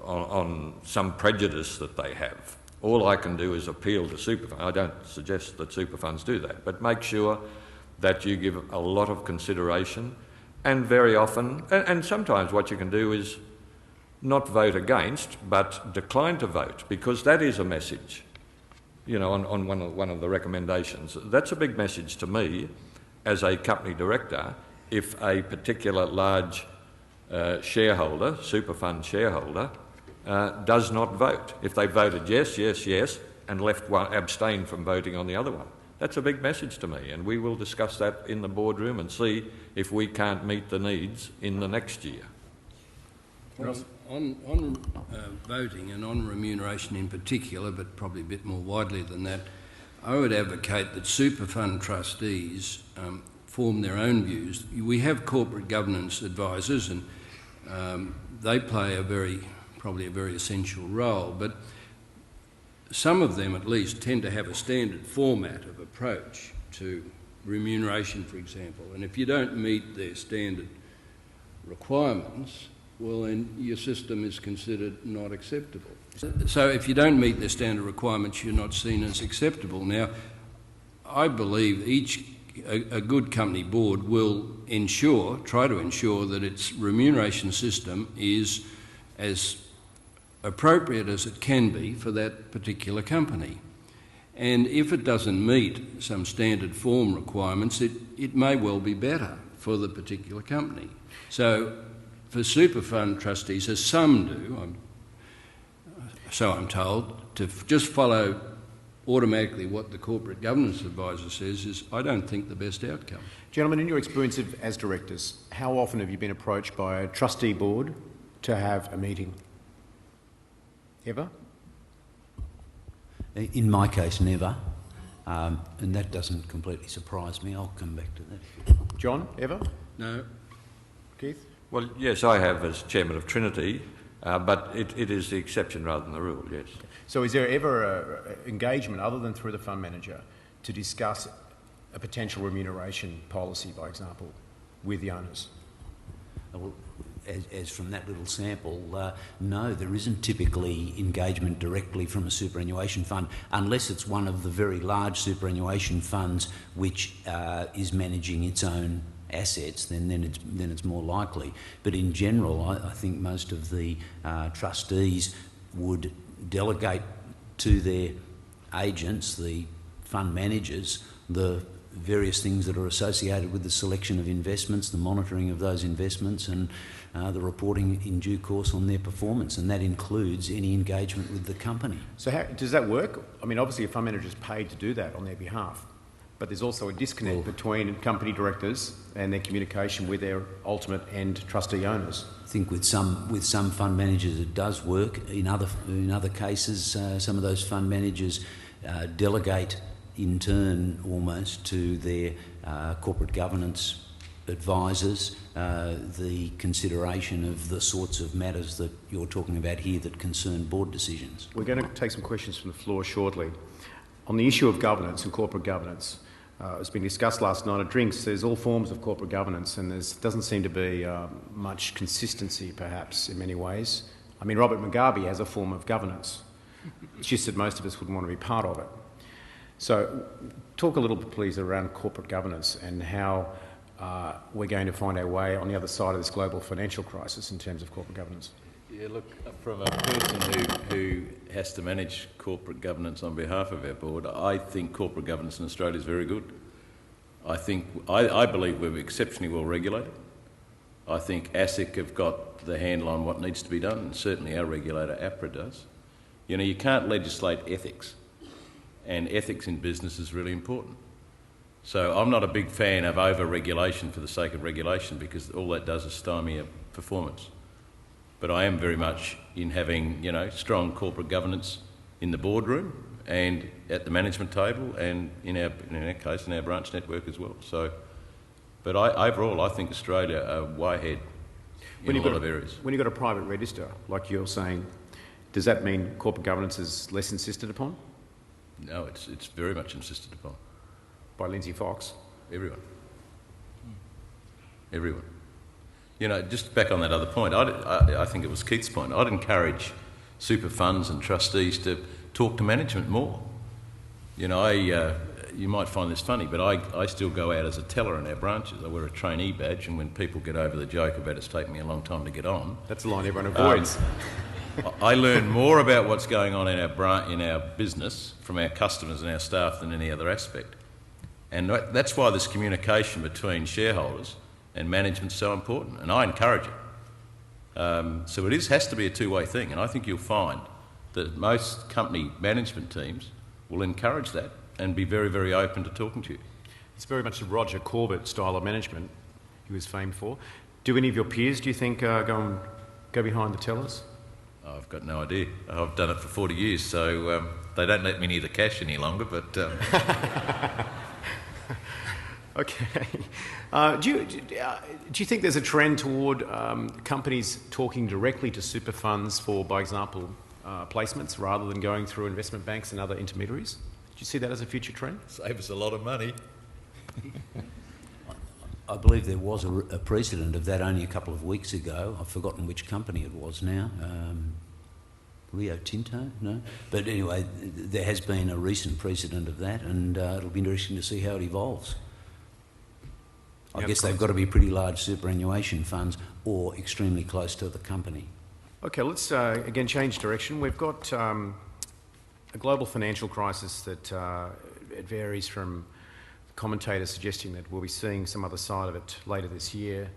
Speaker 9: on some prejudice that they have. All I can do is appeal to super funds. I don't suggest that super funds do that, but make sure that you give a lot of consideration, and very often, and sometimes what you can do is not vote against, but decline to vote, because that is a message, on one of the recommendations. That's a big message to me as a company director if a particular large shareholder, super fund shareholder, does not vote. If they voted yes, yes, yes, and left one, abstained from voting on the other one. That's a big message to me, and we will discuss that in the boardroom and see if we can't meet the needs in the next year.
Speaker 11: Well, on voting and on remuneration in particular, but probably a bit more widely than that, I would advocate that super fund trustees form their own views. We have corporate governance advisors, and they play probably a very essential role, but some of them at least tend to have a standard format of approach to remuneration, for example, and if you don't meet their standard requirements, well then your system is considered not acceptable. So if you don't meet their standard requirements, you're not seen as acceptable. Now, I believe a good company board will try to ensure that its remuneration system is as appropriate as it can be for that particular company. And if it doesn't meet some standard form requirements, it may well be better for the particular company. So for super fund trustees, as some do, so I'm told, to just follow automatically what the corporate governance advisor says is, I don't think, the best outcome.
Speaker 13: Gentlemen, in your experience as directors, how often have you been approached by a trustee board to have a meeting? Ever?
Speaker 12: In my case, never. And that doesn't completely surprise me. I'll come back to that.
Speaker 13: John, ever?
Speaker 11: No.
Speaker 13: Keith?
Speaker 9: Well, yes, I have as chairman of Trinity, but it is the exception rather than the rule, yes.
Speaker 13: So is there ever engagement, other than through the fund manager, to discuss a potential remuneration policy, by example, with the owners?
Speaker 12: Well, as from that little sample, no, there isn't typically engagement directly from a superannuation fund, unless it's one of the very large superannuation funds which is managing its own assets, then it's more likely. But in general, I think most of the trustees would delegate to their agents, the fund managers, the various things that are associated with the selection of investments, the monitoring of those investments, and the reporting in due course on their performance, and that includes any engagement with the company.
Speaker 13: So how does that work? I mean, obviously a fund manager is paid to do that on their behalf, but there's also a disconnect between company directors and their communication with their ultimate end trustee owners.
Speaker 12: I think with some fund managers it does work. In other cases, some of those fund managers delegate in turn almost to their corporate governance advisors the consideration of the sorts of matters that you're talking about here that concern board decisions.
Speaker 13: We're going to take some questions from the floor shortly. On the issue of governance and corporate governance, it's been discussed last night at drinks. There's all forms of corporate governance, and there doesn't seem to be much consistency, perhaps, in many ways. I mean, Robert Mugabe has a form of governance. It's just that most of us wouldn't want to be part of it. So talk a little bit, please, around corporate governance and how we're going to find our way on the other side of this global financial crisis in terms of corporate governance.
Speaker 10: Yeah, look, from a person who has to manage corporate governance on behalf of our board, I think corporate governance in Australia is very good. I believe we're exceptionally well regulated. I think ASIC have got the handle on what needs to be done, and certainly our regulator, APRA, does. You know, you can't legislate ethics, and ethics in business is really important. So I'm not a big fan of over-regulation for the sake of regulation, because all that does is stymie a performance. But I am very much in having, you know, strong corporate governance in the boardroom and at the management table, and in our case, in our branch network as well. So, but overall, I think Australia are way ahead in a lot of areas.
Speaker 13: When you've got a private register, like you're saying, does that mean corporate governance is less insisted upon?
Speaker 10: No, it's very much insisted upon.
Speaker 13: By Lindsay Fox?
Speaker 10: Everyone. Everyone. You know, just back on that other point, I think it was Keith's point, I'd encourage super funds and trustees to talk to management more. You know, you might find this funny, but I still go out as a teller in our branches. I wear a trainee badge, and when people get over the joke about it's taking me a long time to get on...
Speaker 13: That's the line everyone avoids.
Speaker 10: I learn more about what's going on in our business from our customers and our staff than any other aspect. And that's why this communication between shareholders and management is so important, and I encourage it. So it has to be a two-way thing, and I think you'll find that most company management teams will encourage that and be very, very open to talking to you.
Speaker 8: It's very much the Roger Corbett style of management he was famed for. Do any of your peers, do you think, go behind the tellers?
Speaker 10: I've got no idea. I've done it for 40 years, so they don't let me near the cash any longer, but...
Speaker 8: Okay. Do you think there's a trend toward companies talking directly to super funds for, by example, placements rather than going through investment banks and other intermediaries? Do you see that as a future trend?
Speaker 10: Save us a lot of money.
Speaker 12: I believe there was a precedent of that only a couple of weeks ago. I've forgotten which company it was now. Rio Tinto? No? But anyway, there has been a recent precedent of that, and it'll be interesting to see how it evolves. I guess they've got to be pretty large superannuation funds or extremely close to the company.
Speaker 8: Okay, let's again change direction. We've got a global financial crisis that it varies from commentators suggesting that we'll be seeing some other side of it later this year,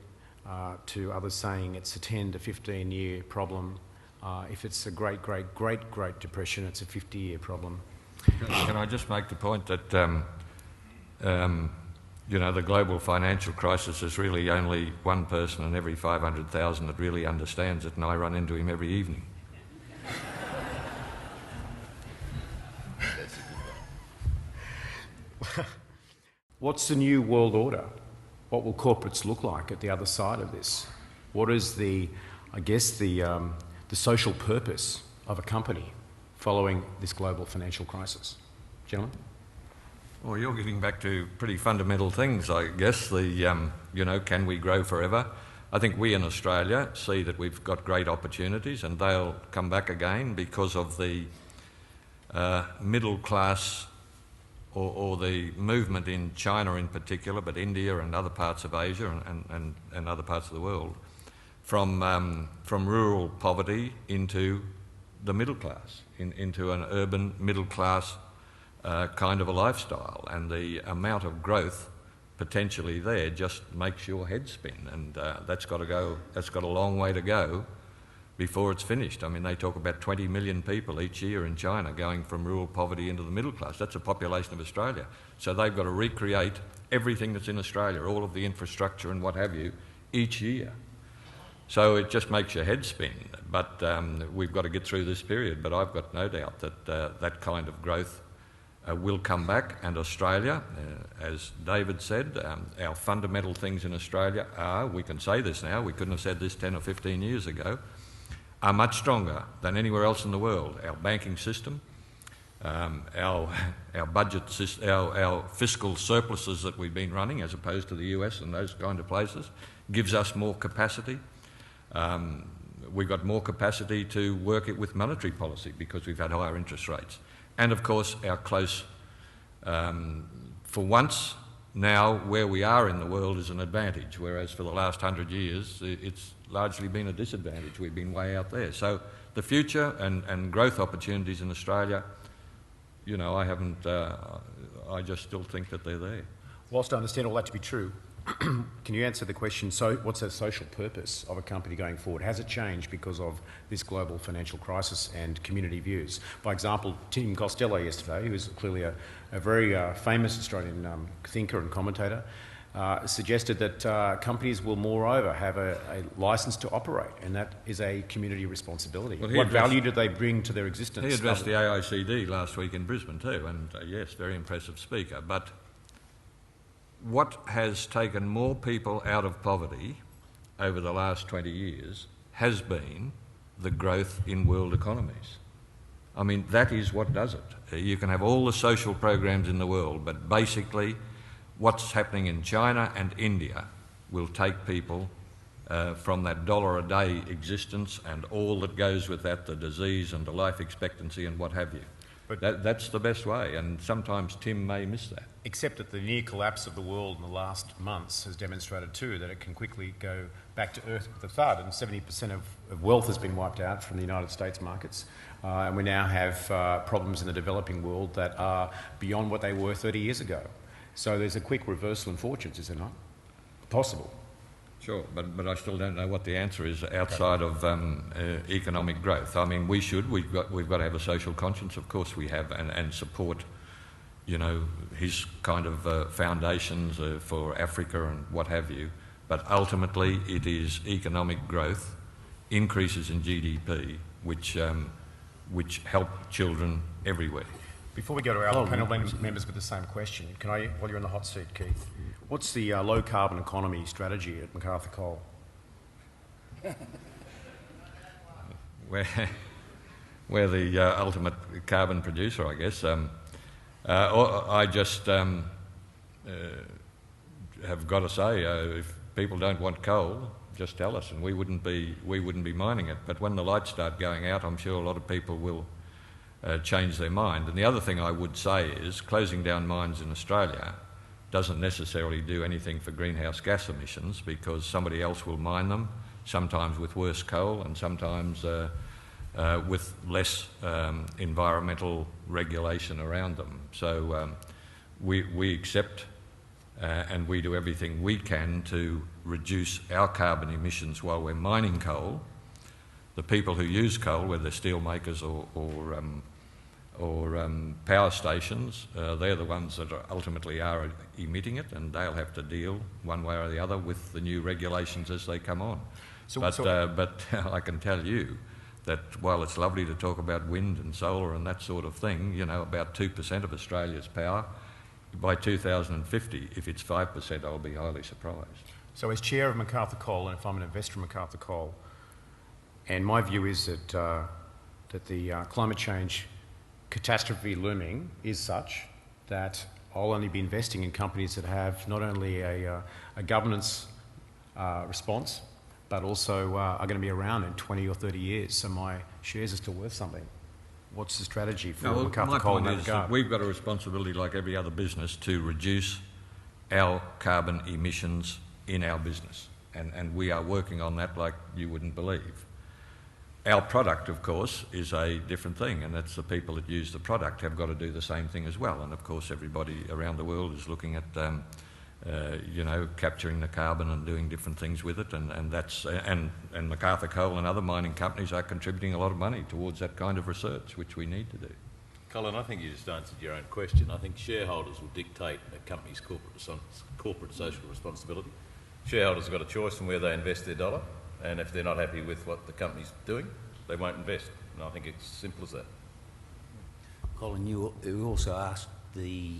Speaker 8: to others saying it's a 10 to 15 year problem. If it's a great depression, it's a 50-year problem.
Speaker 9: Can I just make the point that you know, the global financial crisis is really only one person in every 500,000 that really understands it, and I run into him every evening.
Speaker 8: What's the new world order? What will corporates look like at the other side of this? What is the social purpose of a company following this global financial crisis? Gentlemen?
Speaker 9: Well, you're getting back to pretty fundamental things, I guess. You know, can we grow forever? I think we in Australia see that we've got great opportunities, and they'll come back again because of the middle class or the movement in China in particular, but India and other parts of Asia and other parts of the world, from rural poverty into the middle class, into an urban middle class kind of a lifestyle, and the amount of growth potentially there just makes your head spin, and that's got a long way to go before it's finished. I mean, they talk about 20 million people each year in China going from rural poverty into the middle class. That's a population of Australia. So they've got to recreate everything that's in Australia, all of the infrastructure and what have you, each year. So it just makes your head spin. But we've got to get through this period. But I've got no doubt that that kind of growth will come back, and Australia, as David said, our fundamental things in Australia are, we can say this now, we couldn't have said this 10 or 15 years ago, are much stronger than anywhere else in the world. Our banking system, our budget system, our fiscal surpluses that we've been running, as opposed to the US and those kind of places, gives us more capacity. We've got more capacity to work it with monetary policy because we've had higher interest rates. And of course, our close, for once, now where we are in the world is an advantage, whereas for the last 100 years it's largely been a disadvantage. We've been way out there. So the future and growth opportunities in Australia, you know, I just still think that they're there.
Speaker 8: Whilst I understand all that to be true, can you answer the question, so what's the social purpose of a company going forward? Has it changed because of this global financial crisis and community views? By example, Tim Costello yesterday, who is clearly a very famous Australian thinker and commentator, suggested that companies will moreover have a licence to operate, and that is a community responsibility. Well, what value do they bring to their existence?
Speaker 9: He addressed the AICD last week in Brisbane too, and yes, very impressive speaker. But what has taken more people out of poverty over the last 20 years has been the growth in world economies. I mean, that is what does it. You can have all the social programs in the world, but basically what's happening in China and India will take people from that $1 a day existence and all that goes with that, the disease and the life expectancy and what have you. But that's the best way, and sometimes Tim may miss that.
Speaker 8: Except that the near collapse of the world in the last months has demonstrated too that it can quickly go back to earth with a thud, and 70% of wealth has been wiped out from the United States markets, and we now have problems in the developing world that are beyond what they were 30 years ago. So there's a quick reversal in fortunes, is there not? Possible.
Speaker 9: Sure, but I still don't know what the answer is outside of economic growth. I mean, we've got to have a social conscience, of course we have, and support, you know, his kind of foundations for Africa and what have you. But ultimately, it is economic growth, increases in GDP, which help children everywhere.
Speaker 8: Before we go to our panel members with the same question, can I, while you're in the hot seat, Keith, what's the low carbon economy strategy at Macarthur Coal?
Speaker 9: We're the ultimate carbon producer, I guess. I just have got to say, if people don't want coal, just tell us, and we wouldn't be mining it. But when the lights start going out, I'm sure a lot of people will change their mind. And the other thing I would say is closing down mines in Australia doesn't necessarily do anything for greenhouse gas emissions, because somebody else will mine them, sometimes with worse coal and sometimes with less environmental regulation around them. So we accept and we do everything we can to reduce our carbon emissions while we're mining coal. The people who use coal, whether steel makers or power stations, they're the ones that ultimately are emitting it, and they'll have to deal one way or the other with the new regulations as they come on. But I can tell you that while it's lovely to talk about wind and solar and that sort of thing, you know, about 2% of Australia's power, by 2050, if it's 5%, I'll be highly surprised.
Speaker 8: So as chair of Macarthur Coal, and if I'm an investor in Macarthur Coal, and my view is that the climate change catastrophe looming is such that I'll only be investing in companies that have not only a governance response, but also are going to be around in 20 or 30 years, so my shares are still worth something. What's the strategy for Macarthur Coal in that regard?
Speaker 9: We've got a responsibility, like every other business, to reduce our carbon emissions in our business, and we are working on that like you wouldn't believe. Our product, of course, is a different thing, and that's the people that use the product have got to do the same thing as well. And of course, everybody around the world is looking at, you know, capturing the carbon and doing different things with it, and Macarthur Coal and other mining companies are contributing a lot of money towards that kind of research, which we need to do.
Speaker 10: Colin, I think you just answered your own question. I think shareholders will dictate a company's corporate social responsibility. Shareholders have got a choice in where they invest their dollar, and if they're not happy with what the company's doing, they won't invest. And I think it's as simple as that.
Speaker 12: Colin, you also asked the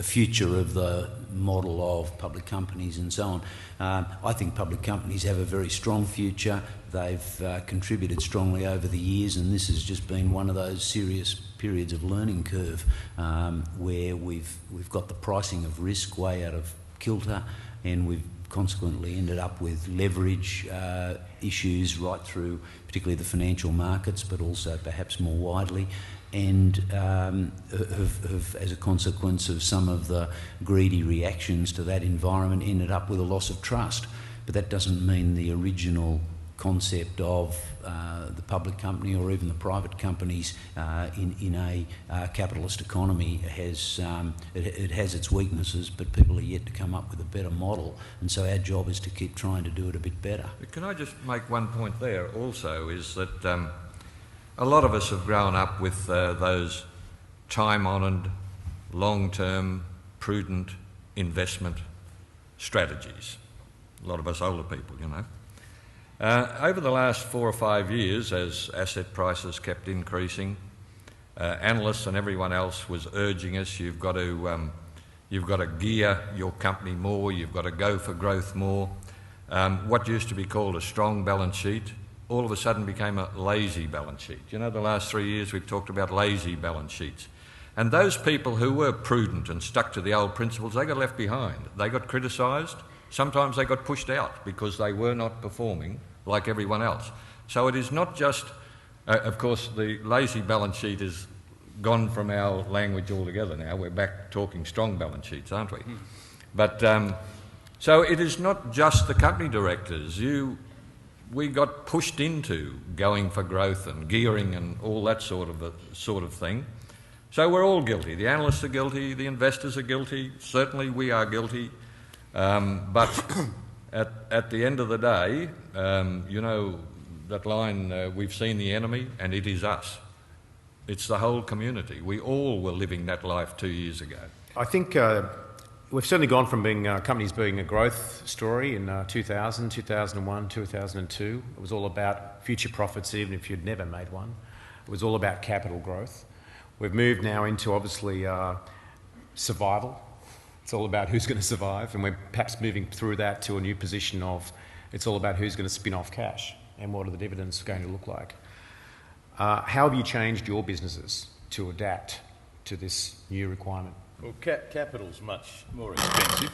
Speaker 12: future of the model of public companies and so on. I think public companies have a very strong future. They've contributed strongly over the years, and this has just been one of those serious periods of learning curve where we've got the pricing of risk way out of kilter, and we've consequently ended up with leverage issues right through particularly the financial markets, but also perhaps more widely, and have, as a consequence of some of the greedy reactions to that environment, ended up with a loss of trust. But that doesn't mean the original concept of the public company or even the private companies in a capitalist economy has its weaknesses, but people are yet to come up with a better model, and so our job is to keep trying to do it a bit better.
Speaker 9: Can I just make one point there also, is that a lot of us have grown up with those time-honoured, long-term, prudent investment strategies. A lot of us older people, you know. Over the last 4 or 5 years, as asset prices kept increasing, analysts and everyone else was urging us, you've got to gear your company more, you've got to go for growth more. What used to be called a strong balance sheet all of a sudden became a lazy balance sheet. You know, the last 3 years we've talked about lazy balance sheets. And those people who were prudent and stuck to the old principles, they got left behind. They got criticised. Sometimes they got pushed out because they were not performing like everyone else. So it is not just, of course, the lazy balance sheet is gone from our language altogether now. We're back talking strong balance sheets, aren't we? But so it is not just the company directors. We got pushed into going for growth and gearing and all that sort of thing. So we're all guilty. The analysts are guilty. The investors are guilty. Certainly we are guilty. But at the end of the day, you know, that line, we've seen the enemy and it is us. It's the whole community. We all were living that life 2 years ago.
Speaker 8: I think we've certainly gone from being companies being a growth story in 2000, 2001, 2002. It was all about future profits, even if you'd never made one. It was all about capital growth. We've moved now into, obviously, survival. It's all about who's going to survive, and we're perhaps moving through that to a new position of it's all about who's going to spin off cash and what are the dividends going to look like. How have you changed your businesses to adapt to this new requirement?
Speaker 10: Well, capital's much more expensive.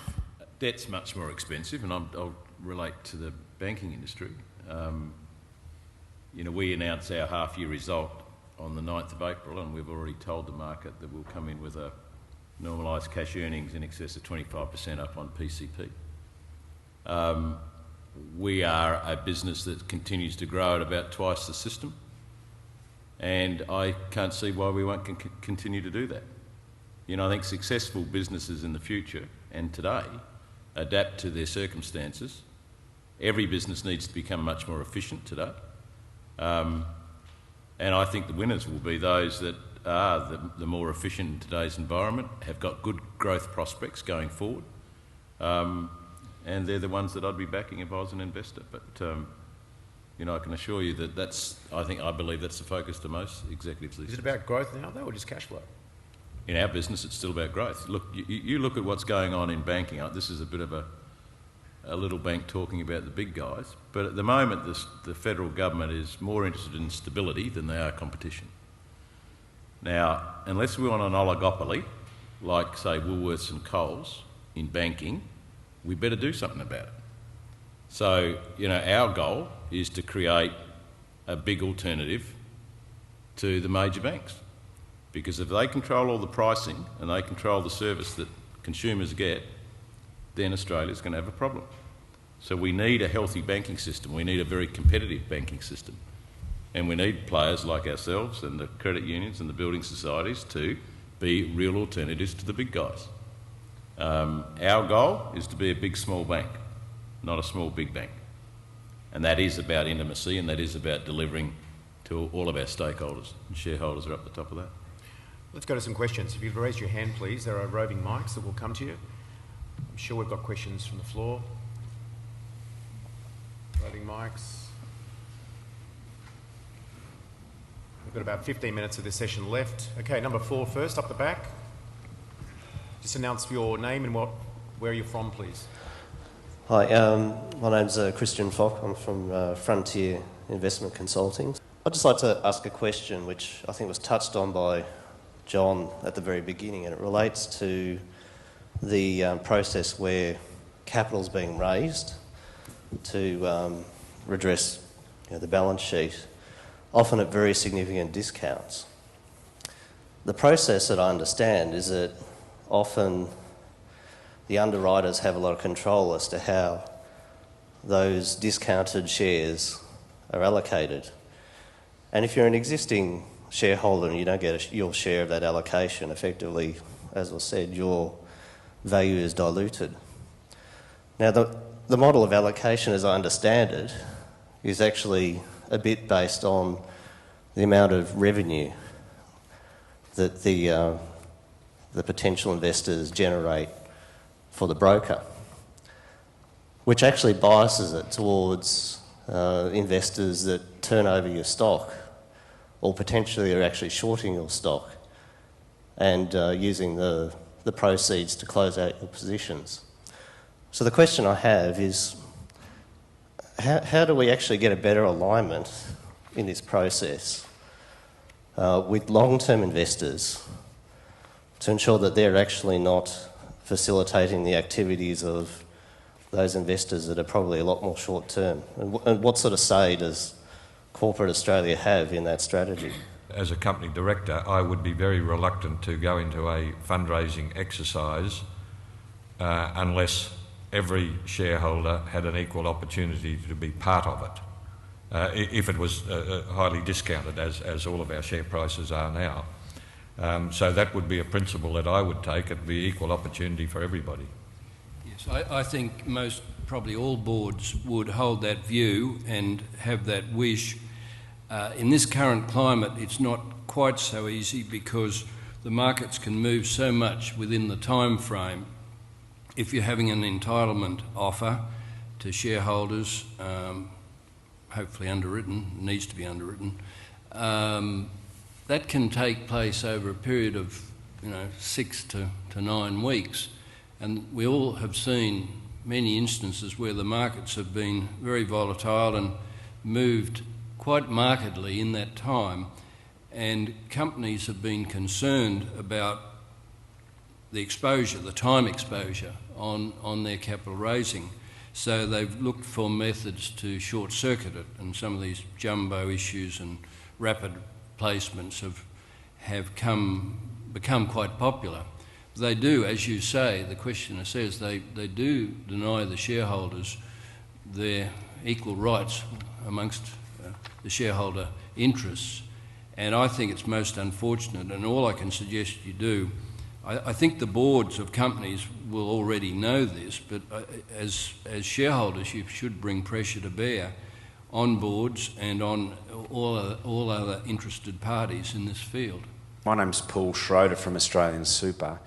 Speaker 10: Debt's much more expensive, and I'll relate to the banking industry. You know, we announced our half-year result on the 9th of April, and we've already told the market that we'll come in with a normalised cash earnings in excess of 25% up on PCP. We are a business that continues to grow at about twice the system, and I can't see why we won't continue to do that. You know, I think successful businesses in the future and today adapt to their circumstances. Every business needs to become much more efficient today. And I think the winners will be those that are the more efficient in today's environment, have got good growth prospects going forward, and they're the ones that I'd be backing if I was an investor. But you know, I can assure you that I believe that's the focus to most executives these days.
Speaker 8: Is it about growth now, though, or just cash flow?
Speaker 10: In our business, it's still about growth. Look, you look at what's going on in banking. This is a bit of a little bank talking about the big guys, but at the moment the federal government is more interested in stability than they are competition. Now, unless we want an oligopoly, like say Woolworths and Coles in banking, we better do something about it. So, you know, our goal is to create a big alternative to the major banks, because if they control all the pricing and they control the service that consumers get, then Australia's going to have a problem. So we need a healthy banking system. We need a very competitive banking system. And we need players like ourselves and the credit unions and the building societies to be real alternatives to the big guys. Our goal is to be a big small bank, not a small big bank. And that is about intimacy, and that is about delivering to all of our stakeholders, and shareholders are up the top of that.
Speaker 8: Let's go to some questions. If you'd raise your hand, please. There are roving mics that will come to you. I'm sure we've got questions from the floor. Roving mics. We've got about 15 minutes of this session left. Okay, number 4 first, up the back. Just announce your name and where you're from, please.
Speaker 14: Hi, my name's Christian Fock. I'm from Frontier Investment Consulting. I'd just like to ask a question which I think was touched on by John at the very beginning, and it relates to the process where capital's being raised to redress the balance sheet, often at very significant discounts. The process that I understand is that often the underwriters have a lot of control as to how those discounted shares are allocated. And if you're an existing shareholder and you don't get your share of that allocation, effectively, as was said, your value is diluted. Now, the model of allocation, as I understand it, is actually a bit based on the amount of revenue that the potential investors generate for the broker, which actually biases it towards investors that turn over your stock or potentially are actually shorting your stock and using the proceeds to close out your positions. So the question I have is, how do we actually get a better alignment in this process with long-term investors to ensure that they're actually not facilitating the activities of those investors that are probably a lot more short-term? And what sort of say does corporate Australia have in that strategy?
Speaker 9: As a company director, I would be very reluctant to go into a fundraising exercise unless every shareholder had an equal opportunity to be part of it, if it was highly discounted, as all of our share prices are now. So that would be a principle that I would take. It would be equal opportunity for everybody.
Speaker 11: Yes, I think most probably all boards would hold that view and have that wish. In this current climate, it's not quite so easy because the markets can move so much within the time frame. If you're having an entitlement offer to shareholders, hopefully underwritten, needs to be underwritten, that can take place over a period of 6 to 9 weeks. And we all have seen many instances where the markets have been very volatile and moved quite markedly in that time, and companies have been concerned about the exposure, the time exposure on their capital raising. So they've looked for methods to short-circuit it, and some of these jumbo issues and rapid placements have become quite popular. They do, as you say, the questioner says, they do deny the shareholders their equal rights amongst the shareholder interests. And I think it's most unfortunate, and all I can suggest you do, I think the boards of companies will already know this, but as shareholders you should bring pressure to bear on boards and on all other interested parties in this field.
Speaker 15: My name's Paul Schroeder from Australian Super.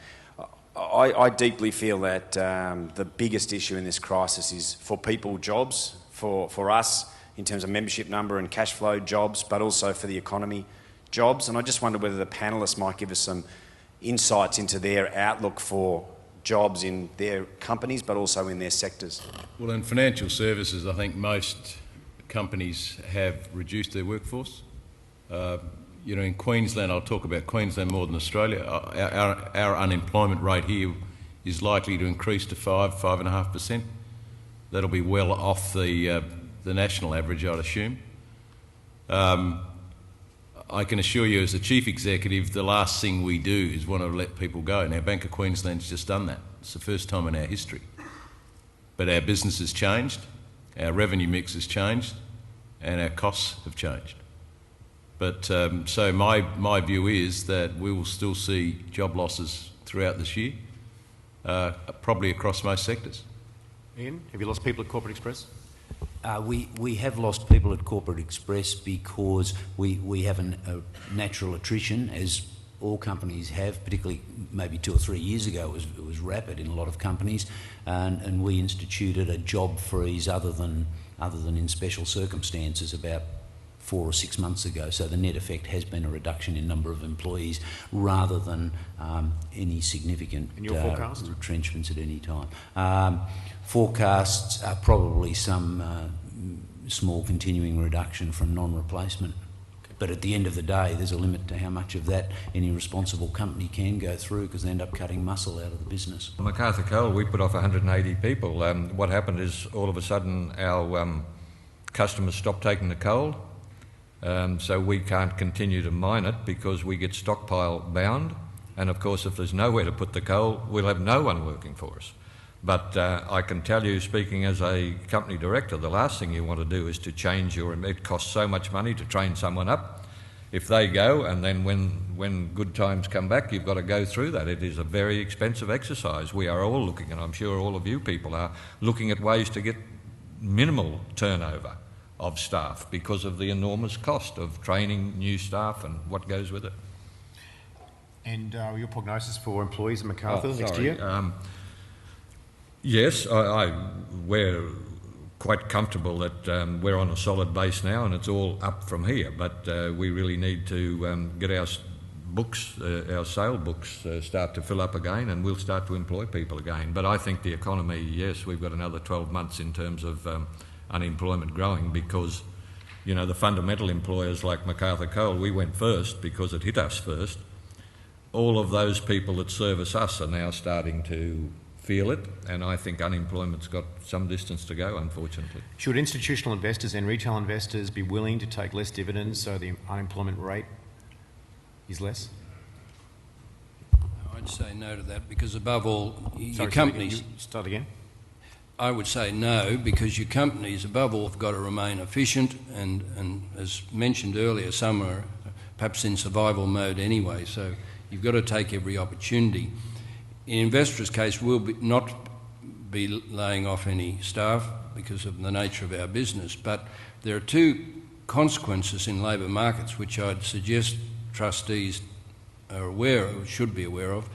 Speaker 15: I deeply feel that the biggest issue in this crisis is for people jobs, for us in terms of membership number and cash flow jobs, but also for the economy jobs. And I just wonder whether the panellists might give us some insights into their outlook for jobs in their companies, but also in their sectors.
Speaker 10: Well, in financial services, I think most companies have reduced their workforce. In Queensland, I'll talk about Queensland more than Australia, our unemployment rate here is likely to increase to 5.5%. That'll be well off the national average, I'd assume. I can assure you as the Chief Executive, the last thing we do is want to let people go. Now, Bank of Queensland's just done that. It's the first time in our history. But our business has changed, our revenue mix has changed, and our costs have changed. But so my view is that we will still see job losses throughout this year, probably across most sectors.
Speaker 8: Ian, have you lost people at Corporate Express?
Speaker 12: We have lost people at Corporate Express because we have a natural attrition, as all companies have, particularly maybe 2 or 3 years ago it was rapid in a lot of companies, and we instituted a job freeze other than in special circumstances about 4 or 6 months ago. So the net effect has been a reduction in number of employees rather than any significant retrenchments at any time. Forecasts are probably some small continuing reduction from non-replacement. But at the end of the day, there's a limit to how much of that any responsible company can go through, because they end up cutting muscle out of the business.
Speaker 9: Macarthur Coal, we put off 180 people. What happened is all of a sudden our customers stopped taking the coal, so we can't continue to mine it because we get stockpile bound. And of course, if there's nowhere to put the coal, we'll have no one working for us. But I can tell you, speaking as a company director, the last thing you want to do is to change it costs so much money to train someone up. If they go and then when good times come back, you've got to go through that. It is a very expensive exercise. We are all looking, and I'm sure all of you people are, looking at ways to get minimal turnover of staff because of the enormous cost of training new staff and what goes with it.
Speaker 8: And your prognosis for employees at Macarthur next year?
Speaker 9: Yes, we're quite comfortable that we're on a solid base now and it's all up from here, but we really need to get our books, our sale books start to fill up again, and we'll start to employ people again. But I think the economy, yes, we've got another 12 months in terms of unemployment growing because, you know, the fundamental employers like Macarthur Coal, we went first because it hit us first. All of those people that service us are now starting to feel it, and I think unemployment's got some distance to go, unfortunately.
Speaker 8: Should institutional investors and retail investors be willing to take less dividends so the unemployment rate is less?
Speaker 11: I'd say no to that because above all, your
Speaker 8: companies... Start again.
Speaker 11: I would say no because your companies above all have got to remain efficient and as mentioned earlier, some are perhaps in survival mode anyway, so you've got to take every opportunity. In Investra's case, we'll not be laying off any staff because of the nature of our business, but there are two consequences in labour markets which I'd suggest trustees are aware of, should be aware of.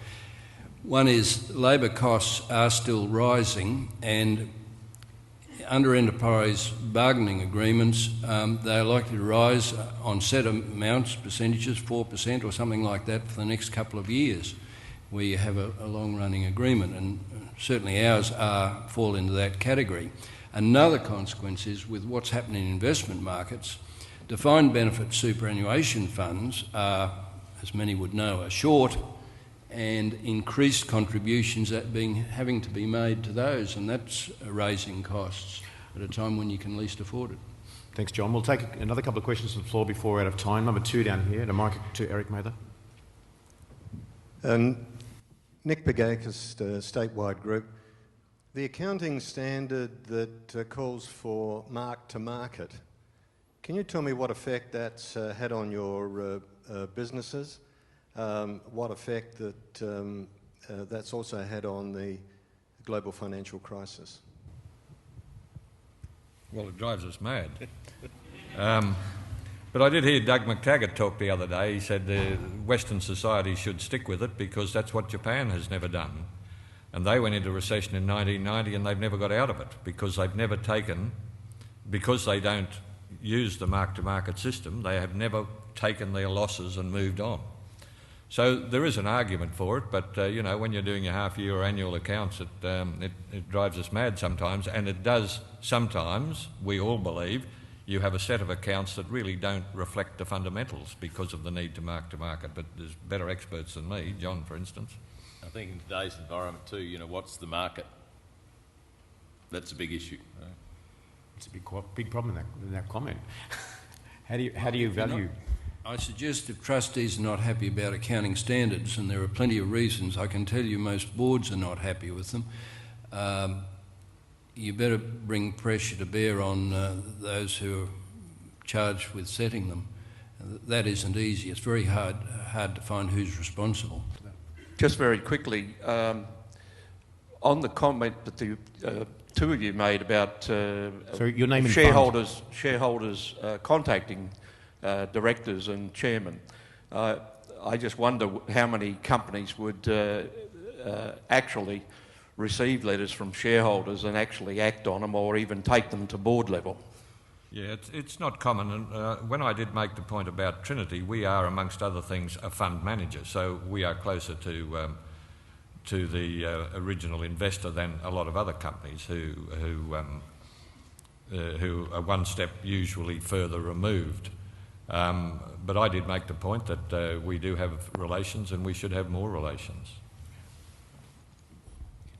Speaker 11: One is labour costs are still rising, and under enterprise bargaining agreements, they are likely to rise on set amounts, percentages, 4% or something like that for the next couple of years, where you have a long-running agreement, and certainly ours fall into that category. Another consequence is, with what's happening in investment markets, defined benefit superannuation funds are, as many would know, are short, and increased contributions having to be made to those, and that's raising costs at a time when you can least afford it.
Speaker 13: Thanks, John. We'll take another couple of questions from the floor before we're out of time. Number 2 down here, the mic to Eric Mather.
Speaker 16: Nick Pagakis, statewide group. The accounting standard that calls for mark-to-market, can you tell me what effect that's had on your businesses? What effect that's also had on the global financial crisis?
Speaker 9: Well, it drives us mad. But I did hear Doug McTaggart talk the other day. He said Western society should stick with it because that's what Japan has never done. And they went into recession in 1990 and they've never got out of it because they've never taken, because they don't use the mark-to-market system, they have never taken their losses and moved on. So there is an argument for it, but you know, when you're doing your half-year or annual accounts, it drives us mad sometimes, and it does sometimes, we all believe, you have a set of accounts that really don't reflect the fundamentals because of the need to market, but there's better experts than me, John, for instance.
Speaker 10: I think in today's environment too, you know, what's the market? That's a big issue.
Speaker 13: It's a big problem in that comment. How do you value?
Speaker 11: I suggest if trustees are not happy about accounting standards, and there are plenty of reasons, I can tell you most boards are not happy with them, you better bring pressure to bear on those who are charged with setting them. That isn't easy. It's very hard to find who's responsible.
Speaker 17: Just very quickly, on the comment that the two of you made about
Speaker 13: your name and
Speaker 17: shareholders contacting directors and chairmen, I just wonder how many companies would actually receive letters from shareholders and actually act on them or even take them to board level.
Speaker 9: Yeah, it's not common, and when I did make the point about Trinity, we are, amongst other things, a fund manager, so we are closer to the original investor than a lot of other companies who are one step usually further removed. But I did make the point that we do have relations and we should have more relations.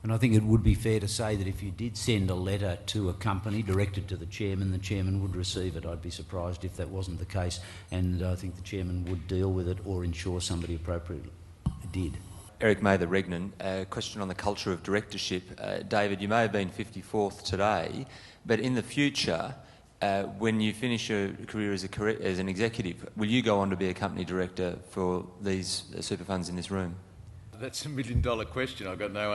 Speaker 12: And I think it would be fair to say that if you did send a letter to a company directed to the chairman would receive it. I'd be surprised if that wasn't the case, and I think the chairman would deal with it or ensure somebody appropriately did.
Speaker 18: Eric Mather, Regnan. A question on the culture of directorship. David, you may have been 54th today, but in the future, when you finish your career as an executive, will you go on to be a company director for these super funds in this room?
Speaker 10: That's a $1 million question. I've got no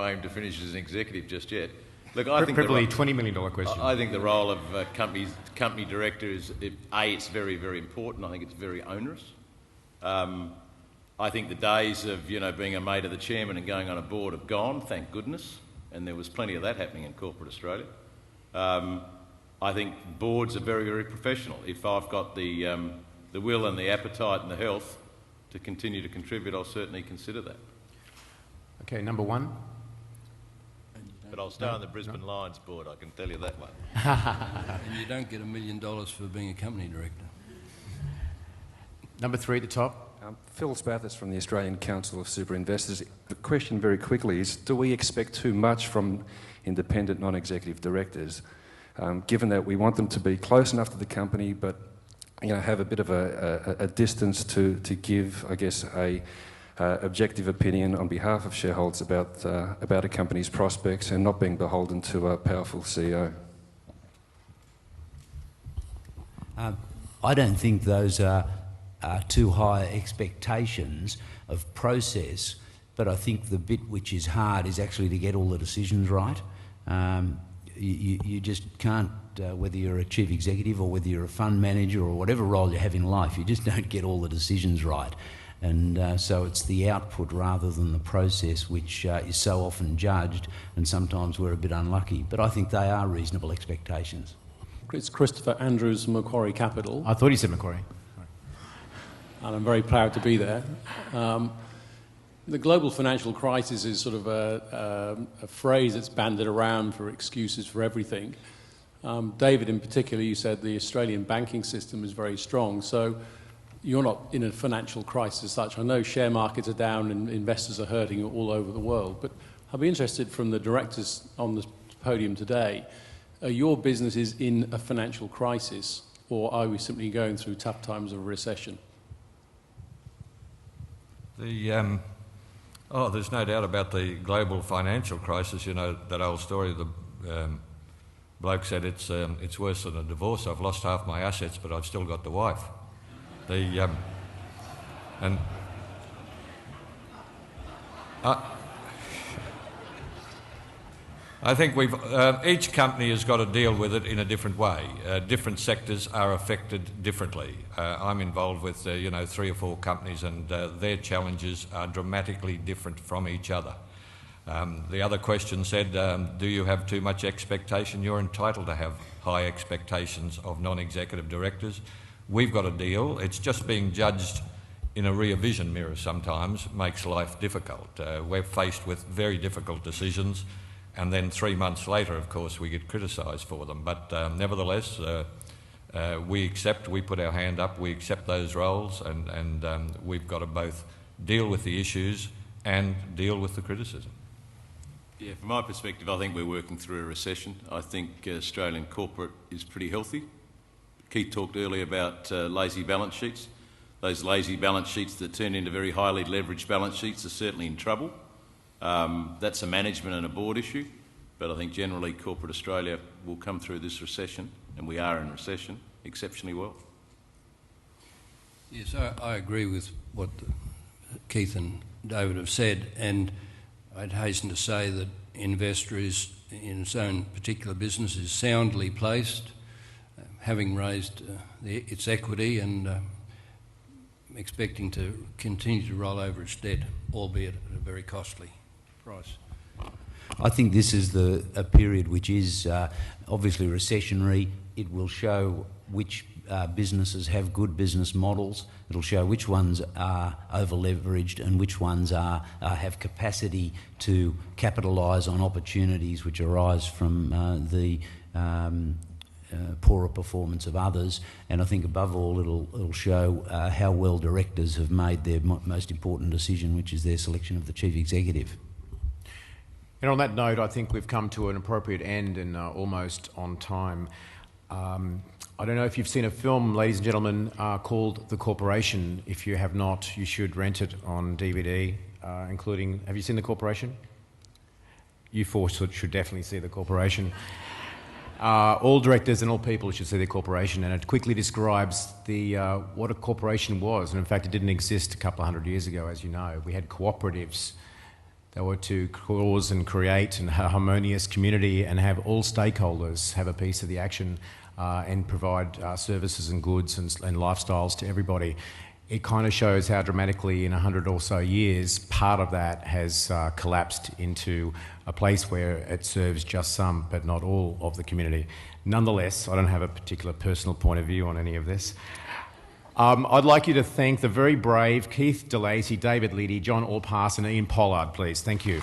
Speaker 10: aim to finish as an executive just yet. Look, I think
Speaker 13: probably $20 million question.
Speaker 10: I think the role of company director is, it's very, very important. I think it's very onerous. I think the days of being a mate of the chairman and going on a board have gone, thank goodness, and there was plenty of that happening in corporate Australia. I think boards are very, very professional. If I've got the will and the appetite and the health to continue to contribute, I'll certainly consider that.
Speaker 13: Okay, number 1.
Speaker 10: But I'll stay on the Brisbane Lions board, I can tell you that one.
Speaker 11: And you don't get $1 million for being a company director.
Speaker 13: Number 3 at the top.
Speaker 19: Phil Spathis from the Australian Council of Super Investors. The question very quickly is, do we expect too much from independent non-executive directors, given that we want them to be close enough to the company but have a bit of a distance to give, I guess, a objective opinion on behalf of shareholders about a company's prospects and not being beholden to a powerful CEO?
Speaker 12: I don't think those are too high expectations of process but I think the bit which is hard is actually to get all the decisions right. You just can't, whether you're a chief executive or whether you're a fund manager or whatever role you have in life, you just don't get all the decisions right. And so it's the output rather than the process which is so often judged, and sometimes we're a bit unlucky. But I think they are reasonable expectations.
Speaker 20: It's Christopher Andrews from Macquarie Capital.
Speaker 8: I thought you said Macquarie.
Speaker 20: And I'm very proud to be there. The global financial crisis is sort of a phrase that's banded around for excuses for everything. David, in particular, you said the Australian banking system is very strong, so you're not in a financial crisis as such. I know share markets are down and investors are hurting all over the world, but I'd be interested from the directors on the podium today, are your businesses in a financial crisis, or are we simply going through tough times of recession?
Speaker 9: There's no doubt about the global financial crisis. You know, that old story, the bloke said it's worse than a divorce. I've lost half my assets, but I've still got the wife. I think each company has got to deal with it in a different way. Different sectors are affected differently. I'm involved with 3 or 4 companies, and their challenges are dramatically different from each other. The other question said, do you have too much expectation? You're entitled to have high expectations of non-executive directors. We've got a deal. It's just being judged in a rear vision mirror sometimes makes life difficult. We're faced with very difficult decisions, and then 3 months later, of course, we get criticised for them. But nevertheless, we put our hand up, we accept those roles, and we've got to both deal with the issues and deal with the criticism.
Speaker 10: Yeah, from my perspective, I think we're working through a recession. I think Australian corporate is pretty healthy. Keith talked earlier about lazy balance sheets. Those lazy balance sheets that turn into very highly leveraged balance sheets are certainly in trouble. That's a management and a board issue, but I think generally corporate Australia will come through this recession, and we are in recession, exceptionally well.
Speaker 11: Yes, I agree with what Keith and David have said, and I'd hasten to say that Envestra is, in its own particular business, is soundly placed, having raised its equity and expecting to continue to roll over its debt, albeit at a very costly price.
Speaker 12: I think this is a period which is obviously recessionary. It will show which businesses have good business models. It'll show which ones are over-leveraged and which ones have capacity to capitalise on opportunities which arise from the poorer performance of others. And I think above all it'll show how well directors have made their most important decision, which is their selection of the chief executive.
Speaker 8: And on that note, I think we've come to an appropriate end and almost on time. I don't know if you've seen a film, ladies and gentlemen, called The Corporation. If you have not, you should rent it on DVD, including... Have you seen The Corporation? You four should definitely see The Corporation. All directors and all people should see The Corporation, and it quickly describes what a corporation was. And in fact, it didn't exist a couple of hundred years ago, as you know. We had cooperatives that were to cause and create a harmonious community and have all stakeholders have a piece of the action and provide services and goods and lifestyles to everybody. It kind of shows how dramatically in 100 or so years part of that has collapsed into a place where it serves just some but not all of the community. Nonetheless, I don't have a particular personal point of view on any of this. I'd like you to thank the very brave Keith de Lacy, David Liddy, John Allpass and Ian Pollard, please. Thank you.